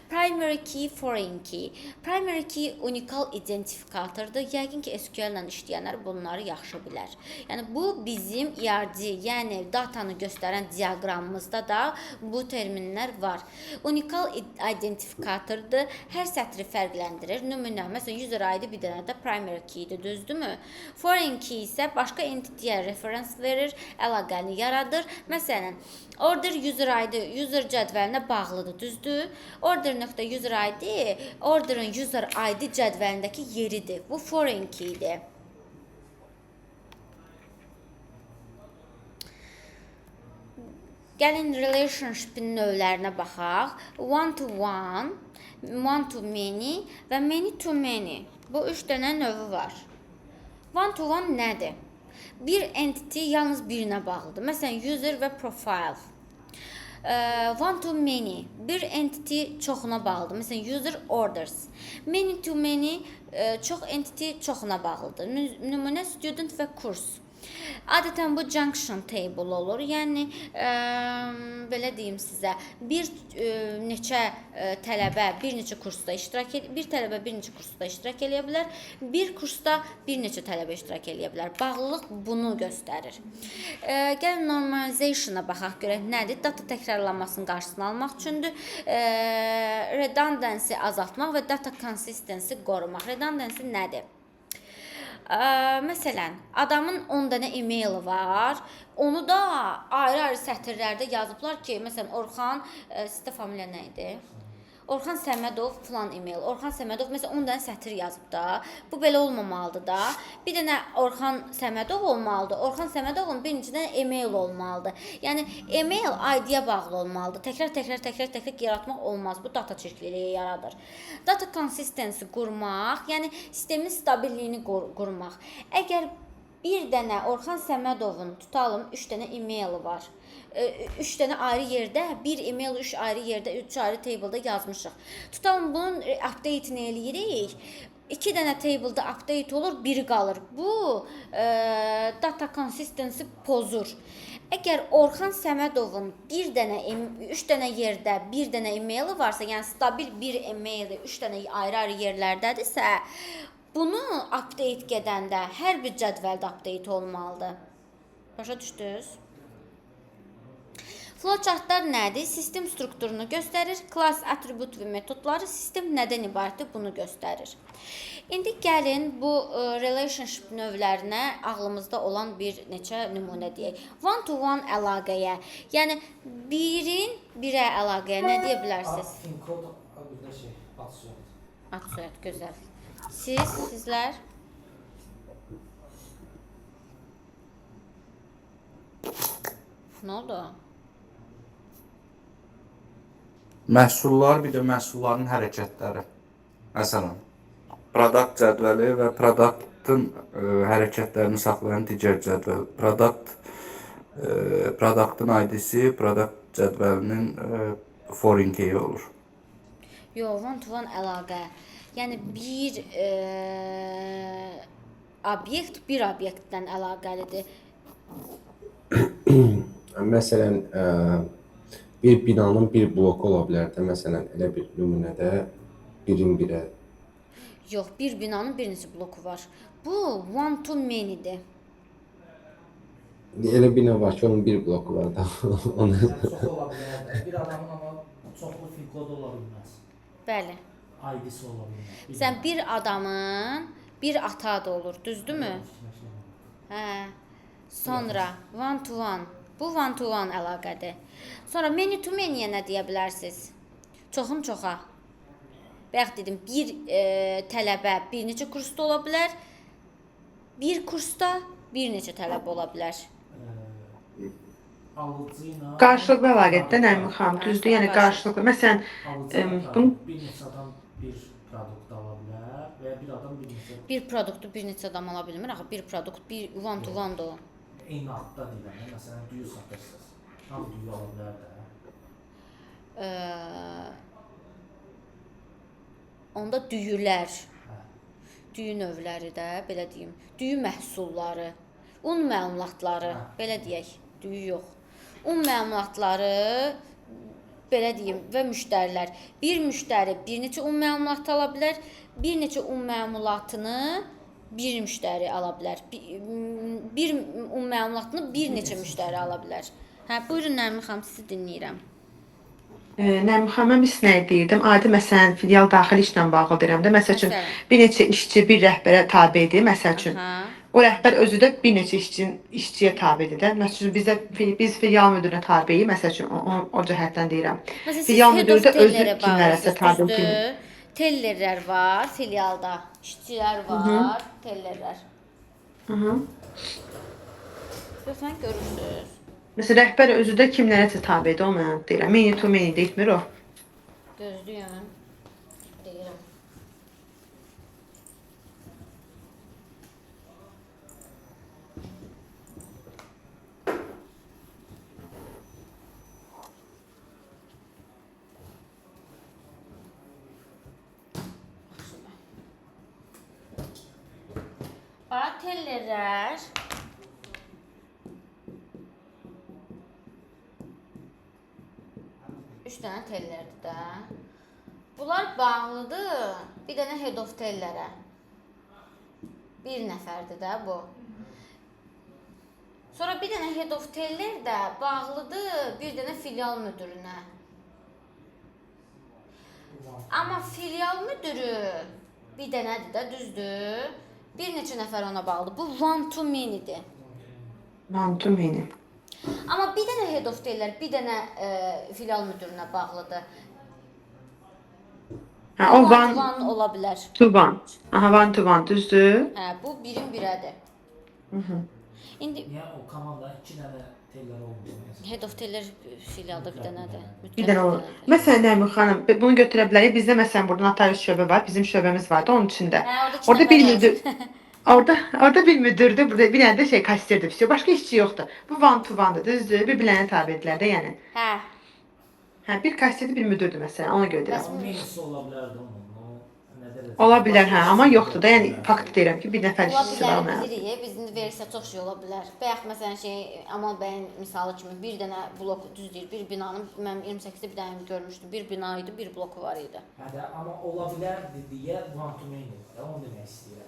Speaker 1: Primary key, foreign key. Primary key unikal identifikatordur. Yəqin ki, SQL-lə işləyənlər bunları yaxşı bilər. Yəni, bu bizim ERD, yəni datanı göstərən diaqramımızda da bu terminlər var. Unikal identifikatordur. Hər sətri fərqləndirir. Nümunə, məsələn, user ID bir dənə də primary key-dir, düzdürmü? Foreign key isə başqa entity-yə referans verir, əlaqəni yaradır. Məsələn, order user ID user cədvəlinə bağlıdır, düzdür? Order.user ID orderın user ID cədvəlindəki yeridir. Bu foreign key-dir. Gəlin relationship-in növlərinə baxaq. One-to-one, one-to-many və many-to-many. Bu 3 dənə növü var. One-to-one nədir? Bir entity yalnız birinə bağlıdır. Məsələn, user və profile. One-to-many, bir entity çoxuna bağlıdır. Məsələn, user orders. Many-to-many, çox entity çoxuna bağlıdır. Nümunə student və kurs. Adətən bu junction table olur. Yəni, belə deyim sizə, bir neçə tələbə bir neçə kursda iştirak edə, bir tələbə bir neçə kursda iştirak edə bilər, bir kursda bir neçə tələbə iştirak edə bilər. Bağlılıq bunu göstərir. Gəlin normalization-a baxaq görək nədir? Data təkrarlanmasının qarşısını almaq üçündür. Redundancy azaltmaq və data consistency qorumaq. Redundancy nədir? Məsələn, adamın 10 dənə e-maili var. Onu da ayrı-ayrı sətirlərdə yazıblar ki, məsələn, Orxan, sizdə familiya nə idi? Orxan Səmədov falan e-mail. Orxan Səmədov məsələn 10 dənə sətir yazıb da. Bu belə olmamalıdır da. Bir dənə Orxan Səmədov olmalıdır. Orxan Səmədovun bir neçə dənə e-mail olmalıdır. Yəni e-mail ID-yə bağlı olmalıdır. Təkrar yaratmaq olmaz. Bu data çirkliliyi yaradır. Data consistency qurmaq, yəni sistemin stabilliyini qurmaq. Əgər bir dənə Orxan Səmədovun tutalım 3 dənə e-maili var. 3 dənə ayrı yerdə, bir e-mail 3 ayrı yerdə, 3 ayrı table'da yazmışıq. Tutalım bunun update-ini eləyirik. 2 dənə table'da update olur, biri qalır. Bu data consistency pozur. Əgər Orxan Səmədovun 3 dənə yerdə, bir dənə e-maili varsa, yəni stabil bir e-maili 3 dənə ayrı-ayrı yerlərdədirsə, bunu update gedəndə hər bir cədvəldə update olmalıdır. Başa düşdünüz? Flowchartlar nədir? Sistem strukturunu göstərir. Class, atribut və metodları sistem nədən ibarətdir? Bunu göstərir. İndi gəlin bu relationship növlərinə ağlımızda olan bir neçə nümunə deyək. One-to-one əlaqəyə, yəni birin birə əlaqəyə nə deyə bilərsiniz?
Speaker 5: Finkod bir də ad soyad.
Speaker 1: Ad soyad, gözəl. Sizlər? Nə oldu?
Speaker 6: Məhsullar, bir də məhsulların hərəkətləri. Məsələn, product cədvəli və produktın hərəkətlərini saxlayan digər cədvəl. Produktın ID-si product cədvəlinin foreign key olur.
Speaker 1: Yox, one-to-one əlaqə. Yəni bir obyekt bir obyektdən əlaqəlidir.
Speaker 4: Məsələn, bir binanın bir bloku ola bilər də, məsələn, elə bir nümunədə birin birə.
Speaker 1: Yox, bir binanın bir neçə bloku var. Bu one-to-many'dir.
Speaker 4: Elə bina var ki, onun bir bloku var da.
Speaker 5: Çox ola bilər də. Bir adamın amma çoxlu finkodu ola bilməz.
Speaker 1: Bəli.
Speaker 5: ID-si ola bilməz.
Speaker 1: Sən bir adamın bir ata adı olur, düzdürmü? Hə. Sonra one-to-one. Bu one-to-one əlaqədir. Sonra many-to-many'yə nə deyə bilərsiniz? Çoxun çoxa. Bayaq dedim, bir tələbə bir neçə kursda ola bilər. Bir kursda bir neçə tələbə ola bilər.
Speaker 5: Alıcı ilə
Speaker 3: Qarşılıqlı əlaqədə Nərmin xanım, düzdür? Yəni qarşılıqlı. Məsələn, bunu
Speaker 5: bir neçə adam bir produkt ala bilər və ya bir adam bir neçə
Speaker 1: Bir produktu bir neçə adam ala bilmir. Axı bir produkt bir one-to-one-dır o.
Speaker 5: eyni adda deyirəm. Məsələn, düyü satırsınız. Hamı düyü ala bilər də.
Speaker 1: Onda düyülər, düyü növləri də, belə deyim, düyü məhsulları, un məmulatları, belə deyək, düyü yox. Un məmulatları, belə deyim, və müştərilər. Bir müştəri bir neçə un məmulatı ala bilər, bir neçə un məmulatını bir müştəri ala bilər. Bir un məmulatını bir neçə müştəri ala bilər. Hə, buyurun Nərmin xanım, sizi dinləyirəm.
Speaker 3: Nərmin xanım, mən bir nə deyirdim? Adi məsələn, filial daxili işlə bağlı deyirəm də. Məsəl üçün,
Speaker 1: Məsələn.
Speaker 3: bir neçə işçi bir rəhbərə tabedir, məsəl üçün.
Speaker 1: Hə.
Speaker 3: O rəhbər özü də bir neçə işçiyə tabedir də. Məsəl üçün, biz filial müdirinə tabeyik, məsəl üçün, o cəhətdən deyirəm.
Speaker 1: Məsələn, siz
Speaker 3: Filial
Speaker 1: head
Speaker 3: müdiri
Speaker 1: of
Speaker 3: də özü
Speaker 1: tellerə
Speaker 3: kimlərəsə
Speaker 1: bağlısınız,
Speaker 3: tabe
Speaker 1: düzdür? Tellerlər var filialda, işçilər var, tellerlər. Lütfən görürsünüz.
Speaker 3: Məsələn, rəhbər özü də kimlərəsə tabedir, o mən deyirəm. Many to many deyilmir o.
Speaker 1: Gözlüyün. Deyirəm. Tellerlər üç dənə tellerdir də. Bunlar bağlıdır bir dənə head of tellerə. Bir nəfərdir də bu. Sonra bir dənə head of teller də bağlıdır bir dənə filial müdirinə. Amma filial müdürü bir dənədir də, düzdür? Bir neçə nəfər ona bağlı. Bu one to many-dir.
Speaker 3: One to many.
Speaker 1: Amma bir dənə head of deyirlər, bir dənə filial müdirinə bağlıdır.
Speaker 3: Ha, o
Speaker 1: One to
Speaker 3: one
Speaker 1: one ola bilər.
Speaker 3: to one. Aha, one to one, düzdür.
Speaker 1: Hə, bu birin birədir. İndi
Speaker 5: Niyə o komanda 2 dənə tellər olmuyor?
Speaker 1: head of deyirlər filialda bir dənədir.
Speaker 3: Bir dənə olur. Məsələn, Nərmin xanım, bunu götürə bilərik. Bizdə məsələn burada notarius şöbə var. Bizim şöbəmiz vardı onun içində.
Speaker 1: Hə,
Speaker 3: Orada bir müdür. Orada bir müdürdür, burada bir dənə də şey kassirdir. Все, başqa işçi yoxdur. Bu one to one'dır, düzdür? Bir-birlərinə tabedirlər də, yəni.
Speaker 1: Hə.
Speaker 3: Hə, bir kassirdir, bir müdürdür məsələn, ona görə deyirəm.
Speaker 5: O menüsü ola bilərdi onun. O nə dərəcədə?
Speaker 3: Ola bilər, hə, amma yoxdur da, yəni fakt deyirəm ki, bir nəfər
Speaker 1: Ola
Speaker 3: işçisi var
Speaker 1: bilər,
Speaker 3: ona.
Speaker 1: bilirik. Bizim versiya çox şey ola bilər. Bayaq məsələn Amal bəyin misalı kimi bir dənə blok düz deyir. Bir binanın mən 28-də bir dənə görmüşdüm. Bir bina idi, bir bloku var idi.
Speaker 5: Hə də, amma ola bilərdi deyə one to many var. Onu demək istəyirəm.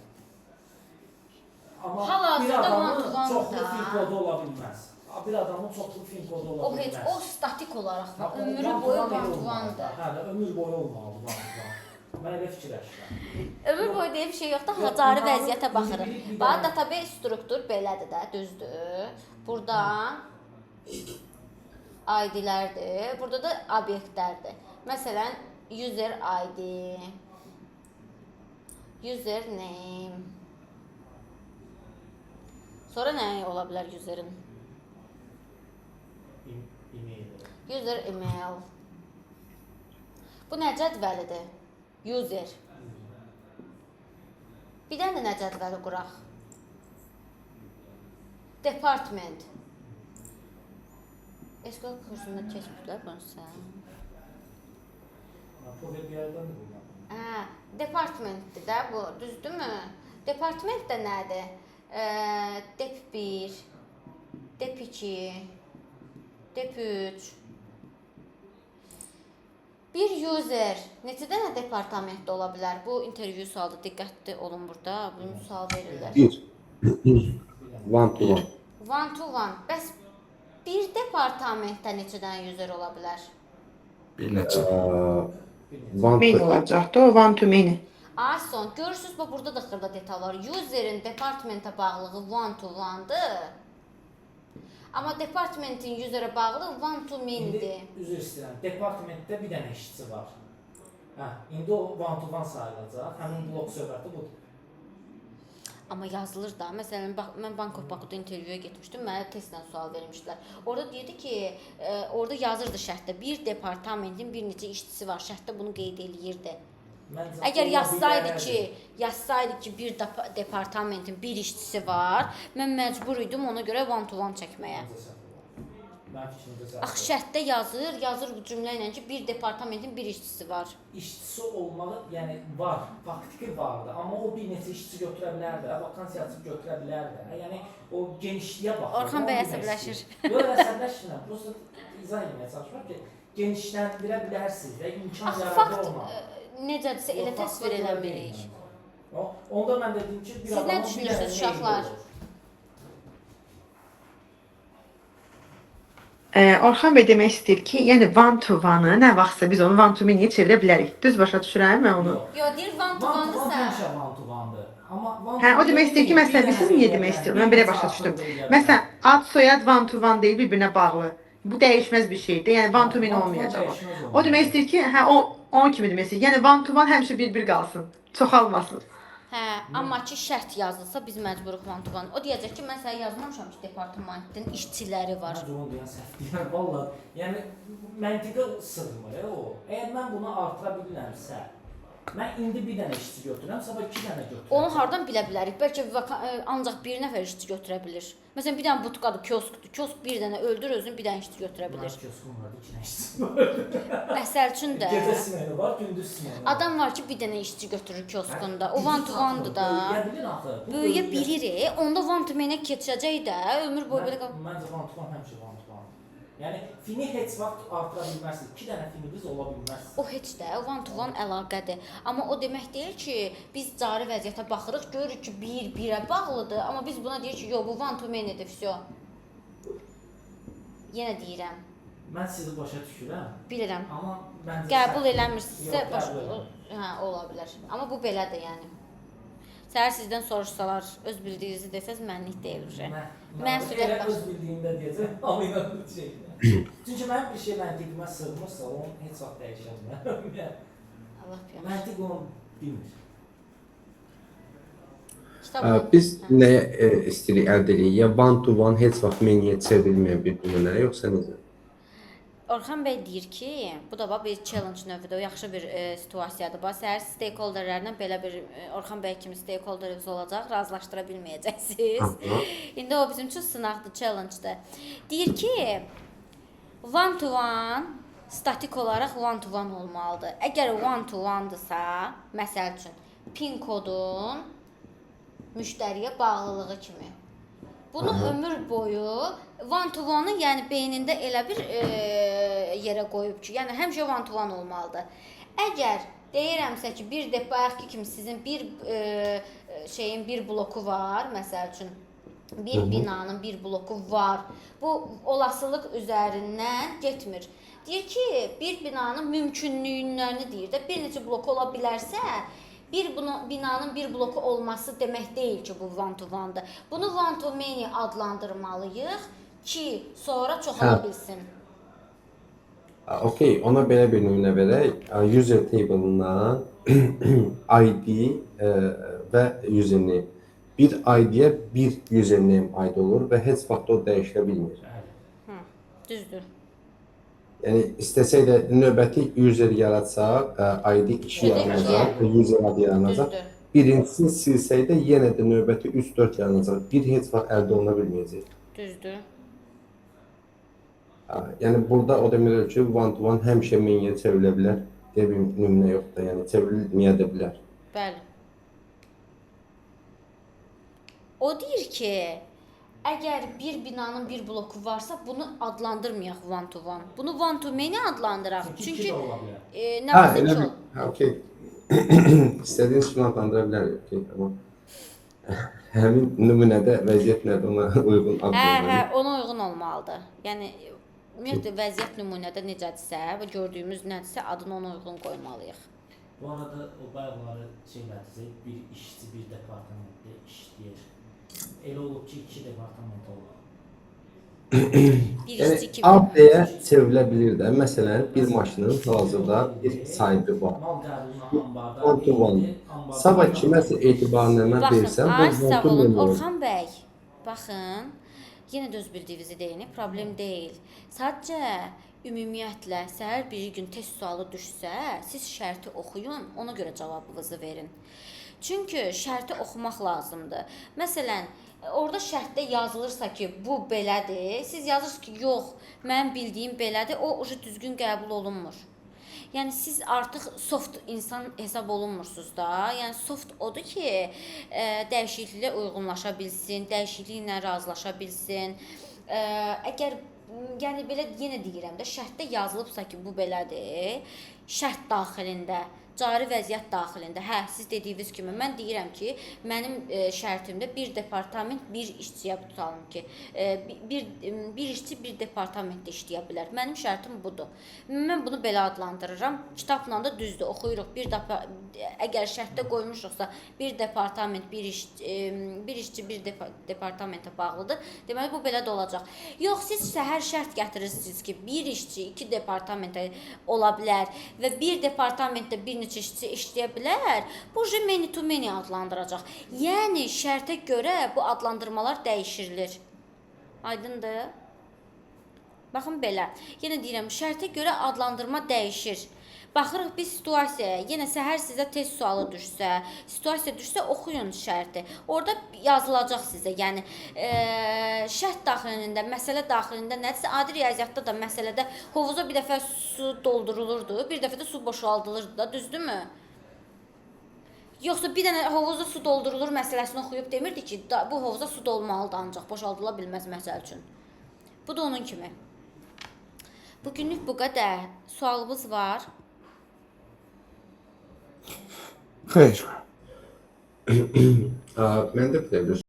Speaker 5: Amma
Speaker 1: Hal-hazırda
Speaker 5: bir adamın
Speaker 1: one to one
Speaker 5: çoxlu
Speaker 1: da.
Speaker 5: fin kodu ola bilməz. Bir adamın çoxlu fin kodu ola
Speaker 1: O heç
Speaker 5: bilməz.
Speaker 1: o statik olaraq
Speaker 5: Ha, o
Speaker 1: ömrü
Speaker 5: one to
Speaker 1: boyu
Speaker 5: one
Speaker 1: one to
Speaker 5: olmalıdır.
Speaker 1: one-dır.
Speaker 5: Hə də, ömür boyu olmalıdır one to one. Mən elə fikirləşirəm.
Speaker 1: Ömür boyu deyə bir şey yoxdur.
Speaker 5: Yox,
Speaker 1: Hazarı
Speaker 5: binanın
Speaker 1: vəziyyətə
Speaker 5: bir
Speaker 1: baxırıq.
Speaker 5: dənə-
Speaker 1: Bax, database struktur belədir də, düzdür. Burada ID-lərdir. Burada da obyektlərdir. Məsələn, user ID, user name. Sonra nə ola bilər userin?
Speaker 5: E-mail.
Speaker 1: User email. Bu nə cədvəlidir? User. Bir dənə də nə cədvəli quraq? Department. SQL kursunda keçmişlər bunu sən.
Speaker 5: Power BI-dən də bilmirəm.
Speaker 1: Hə, departmentdir də bu, düzdürmü? Department də nədir? Dep 1, Dep 2, Dep 3. Bir user neçə dənə departamentdə ola bilər? Bu intervyu sualı, diqqətli olun burada. Bunu sual verirlər.
Speaker 4: Bir. One to one.
Speaker 1: One to one. Bəs bir departamentdə neçə dənə user ola bilər?
Speaker 6: Bir neçə.
Speaker 4: One
Speaker 3: Many
Speaker 4: to
Speaker 3: olacaq da, o one to many.
Speaker 1: Son, görürsünüz bax burada da xırda detal var. Userin departmentə bağlılığı one to one-dır. Amma departmentin userə bağlı one to many-dir.
Speaker 5: İndi üzr istəyirəm. Departamentdə bir dənə işçi var. Hə, indi o one to one sayılacaq. Həmin blok söhbəti budur.
Speaker 1: Amma yazılır da. Məsələn, bax mən Bank of Bakuda intervyuya getmişdim. Mənə testlə sual vermişdilər. Orada deyirdi ki, orada yazırdı şərtdə bir departamentin bir neçə işçisi var. Şərtdə bunu qeyd eləyirdi.
Speaker 5: Məncə
Speaker 1: Əgər
Speaker 5: ola
Speaker 1: yazsaydı ki, bir departamentin bir işçisi var, mən məcbur idim ona görə one to one çəkməyə.
Speaker 5: Mənim fikrimcə səhv.
Speaker 1: Axı şərtdə yazır bu cümlə ilə ki, bir departamentin bir işçisi var.
Speaker 5: İşçisi olmalı, yəni var, faktiki vardı, amma o bir neçə işçi götürə bilər də, vakansiya açıb götürə bilər də. Yəni o genişliyə baxır.
Speaker 1: Orxan bəy əsəbləşir.
Speaker 5: Yox, əsəbləşmirəm. Prosta izah etməyə çalışıram ki, genişləndirə bilərsiniz də, imkan
Speaker 1: Axı
Speaker 5: yaradır
Speaker 1: fakt
Speaker 5: olmalı.
Speaker 1: necədirsə elə
Speaker 5: Yox,
Speaker 1: təsvir
Speaker 5: faktlar
Speaker 1: eləmirik.
Speaker 5: deyil. Onda mən dedim ki, bir
Speaker 1: Siz nə
Speaker 5: adamın bir
Speaker 1: düşünürsünüz,
Speaker 5: dənə
Speaker 1: uşaqlar?
Speaker 5: maili olur.
Speaker 3: Orxan bəy demək istəyir ki, yəni one to one-ı nə vaxtsa biz onu one to many-yə çevirə bilərik. Düz başa düşürəm mən onu?
Speaker 5: Yox.
Speaker 1: Yo, deyir one to
Speaker 5: One to one
Speaker 1: one-dırsa.
Speaker 5: həmişə one to one-dır. Amma one
Speaker 3: Hə,
Speaker 5: to
Speaker 3: o demək istəyir ki,
Speaker 5: one
Speaker 3: məsələn,
Speaker 5: bir
Speaker 3: siz
Speaker 5: dənə
Speaker 3: niyə
Speaker 5: deyə
Speaker 3: demək
Speaker 5: bilər,
Speaker 3: istəyir?
Speaker 5: bir
Speaker 3: Mən belə
Speaker 5: neçə
Speaker 3: başa
Speaker 5: addım
Speaker 3: düşdüm.
Speaker 5: deyə bilər.
Speaker 3: Məsələn, ad soyad one to one deyil, bir-birinə bağlı. Bu dəyişməz bir şeydir. Yəni one to many
Speaker 5: One to one
Speaker 3: olmayacaq.
Speaker 5: dəyişməz
Speaker 3: O demək istəyir ki, hə o kimi demək istəyir. Yəni one to one həmişə bir-bir qalsın. Çoxalmasın.
Speaker 1: Hə, amma ki şərt yazılsa biz məcburuq one to one. O deyəcək ki, mən sənə yazmamışam ki, departamentin işçiləri var.
Speaker 5: Məncə onu deyən səhv deyirəm, valla. Yəni, məntiqə sığmır o. Əgər mən bunu artıra bilirəmsə, mən indi bir dənə işçi götürürəm, sabah 2 dənə götürürəm.
Speaker 1: Onu hardan bilə bilərik? Bəlkə ancaq bir nəfər işçi götürə bilir. Məsələn, bir dənə butqadır, kioskdur. Kiosk bir dənə öldür özünü, bir dənə işçi götürə bilir.
Speaker 5: Mənim kioskum vardı, 2 dənə işçi var.
Speaker 1: Məsəl üçün də
Speaker 5: Gecə smeni var, gündüz smeni var.
Speaker 1: adam var ki, bir dənə işçi götürür kioskunda. O one to one-dır da.
Speaker 5: Böyüyə bilir axı. Bu
Speaker 1: Böyüyə
Speaker 5: böyüyə-
Speaker 1: bilir, onda one to many keçəcək də, ömür boyu belə qal.
Speaker 5: Məncə one to one həmişə one to one. Yəni, fini heç vaxt artıra bilməzsiniz. 2 dənə fininiz ola bilməz.
Speaker 1: O heç də one to one əlaqədir. Amma o demək deyil ki, biz cari vəziyyətə baxırıq, görürük ki, bir-birə bağlıdır, amma biz buna deyirik ki, yox, bu one to many-dir, vəsə. Yenə deyirəm,
Speaker 5: Mən sizi başa düşürəm,
Speaker 1: bilirəm.
Speaker 5: amma məncə
Speaker 1: Qəbul
Speaker 5: səhv-
Speaker 1: eləmirsinizsə,
Speaker 5: Yox, qəbul eləmirəm.
Speaker 1: hə, ola bilər. Amma bu belədir, yəni. Səhər sizdən soruşsalar, öz bildiyinizi desəz mənlik deyil uje.
Speaker 5: Mən
Speaker 1: Məsuliyyət
Speaker 5: elə
Speaker 1: daşı-
Speaker 5: öz bildiyimdə deyəcəm, amma inanmayacaq. Çünki mən bir şey məntiqimə sığmırsa, onu heç vaxt dəyişə bilmərəm. Yəni,
Speaker 1: Allah bilir.
Speaker 5: məntiq onu bilmir.
Speaker 1: Kitabın-
Speaker 4: Biz nəyə istəyirik əldə edirik? Ya one to one heç vaxt meniyə çevrilməyən bir nümunə, yoxsa necə?
Speaker 1: Orxan bəy deyir ki, bu da bax bir challenge növüdür, o yaxşı bir situasiyadır. Bax, səhər stakeholderlərlə belə bir Orxan bəy kimi stakeholderiniz olacaq, razılaşdıra bilməyəcəksiniz. İndi o bizim üçün sınaqdır, challenge'dır. Deyir ki, one to one statik olaraq one to one olmalıdır. Əgər one to one-dırsa, məsəl üçün pin kodun müştəriyə bağlılığı kimi. Bunu ömür boyu one to one-ı yəni beynində elə bir yerə qoyub ki, yəni həmişə one to one olmalıdır. Əgər deyirəmsə ki, bir də bayaqki kimi sizin bir şeyin bir bloku var, məsəl üçün bir binanın bir bloku var. Bu olasılıq üzərindən getmir. Deyir ki, bir binanın mümkünlüklərini deyir də, bir neçə blok ola bilərsə, binanın bir bloku olması demək deyil ki, bu one to one-dır. Bunu one to many adlandırmalıyıq ki, sonra çoxala bilsin.
Speaker 4: Okey, ona belə bir nümunə verək. User table-dan ID və username. Bir ID-yə bir username aid olur və heç vaxt o dəyişilə bilmir.
Speaker 5: Bəli.
Speaker 1: Düzdür.
Speaker 4: Yəni istəsək də növbəti user yaratsaq, ID 2 yaranacaq, user adı yaranacaq.
Speaker 1: Düzdür.
Speaker 4: Birincisini silsək də yenə də növbəti 3-4 yaranacaq. Bir heç vaxt əldə oluna bilməyəcək.
Speaker 1: Düzdür.
Speaker 4: Yəni burada o demək ki, one to one həmişə meniyə çevrilə bilər deyə bir nümunə yoxdur. Yəni çevrilməyə də bilər.
Speaker 1: Bəli. O deyir ki, əgər bir binanın bir bloku varsa, bunu adlandırmayaq one to one. Bunu one to many adlandıraq.
Speaker 5: Çünki
Speaker 1: Çünki
Speaker 5: də ola bilər.
Speaker 1: nə vaxt
Speaker 4: elə
Speaker 1: ki
Speaker 4: bir, okey. İstədiyiniz kimi adlandıra bilərik, okey, amma həmin nümunədə vəziyyət nədir ona uyğun adlandırmalıyıq.
Speaker 1: ona uyğun olmalıdır. Yəni ümumiyyətlə vəziyyət nümunədə necədirsə, və gördüyümüz nədirsə, adını ona uyğun qoymalıyıq.
Speaker 5: Bu arada o bayaqları şeylərdəcək, bir işçi bir departamentdə işləyir. Elə olub ki, 2 departament olur.
Speaker 1: Bir
Speaker 4: Yəni
Speaker 1: işçi iki
Speaker 4: ad deyə çevrilə bilir də. Məsələn, bir maşının hal-hazırda bir sahibi var.
Speaker 5: Mal qəbuluna ambarda
Speaker 4: One to one. Sabah kiməsə etibarnamə
Speaker 1: Baxın,
Speaker 4: versən,
Speaker 1: ay
Speaker 4: bu
Speaker 1: sağ
Speaker 4: one to
Speaker 1: olun
Speaker 4: one olur.
Speaker 1: Orxan bəy. Baxın, yenə də öz bildiyinizi deyin, problem deyil. Sadəcə ümumiyyətlə səhər bir gün test sualı düşsə, siz şərti oxuyun, ona görə cavabınızı verin. Çünki şərti oxumaq lazımdır. Məsələn, orada şərtdə yazılırsa ki, bu belədir, siz yazırsınız ki, yox, mənim bildiyim belədir, o ucu düzgün qəbul olunmur. Yəni siz artıq soft insan hesab olunmursunuz da. Yəni soft odur ki, dəyişikliklə uyğunlaşa bilsin, dəyişikliklə razılaşa bilsin. Əgər yəni belə yenə deyirəm də, şərtdə yazılıbsa ki, bu belədir, şərt daxilində, cari vəziyyət daxilində. Hə, siz dediyiniz kimi mən deyirəm ki, mənim şərtimdə bir departament bir işçiyə tutalım ki, bir işçi bir departamentdə işləyə bilər. Mənim şərtim budur. Mən bunu belə adlandırıram. Kitabla da düzdür, oxuyuruq. Əgər şərtdə qoymuşuqsa, bir departament bir işçi bir departamentə bağlıdır. Deməli bu belə də olacaq. Yox, siz səhər şərt gətirirsiniz ki, bir işçi iki departamentə ola bilər və bir departamentdə bir neçə işçi işləyə bilər. Bu many to many adlandıracaq. Yəni şərtə görə bu adlandırmalar dəyişirilir. Aydındır? Baxın belə. Yenə deyirəm, şərtə görə adlandırma dəyişir. Baxırıq biz situasiyaya. Yenə səhər sizə test sualı düşsə, oxuyun şərti. Orada yazılacaq sizə. Yəni şərt daxilində, məsələ daxilində nədirsə, adi riyaziyyatda da məsələdə hovuza bir dəfə su doldurulurdu, bir dəfə də su boşaldılırdı da, düzdürmü? Yoxsa bir dənə hovuza su doldurulur məsələsini oxuyub demirdi ki, bu hovuza su dolmalıdır ancaq boşaldıla bilməz məsəl üçün. Bu da onun kimi. Bugünlük bu qədər. Sualımız var.
Speaker 6: Xeyr.
Speaker 4: Məndə belə bir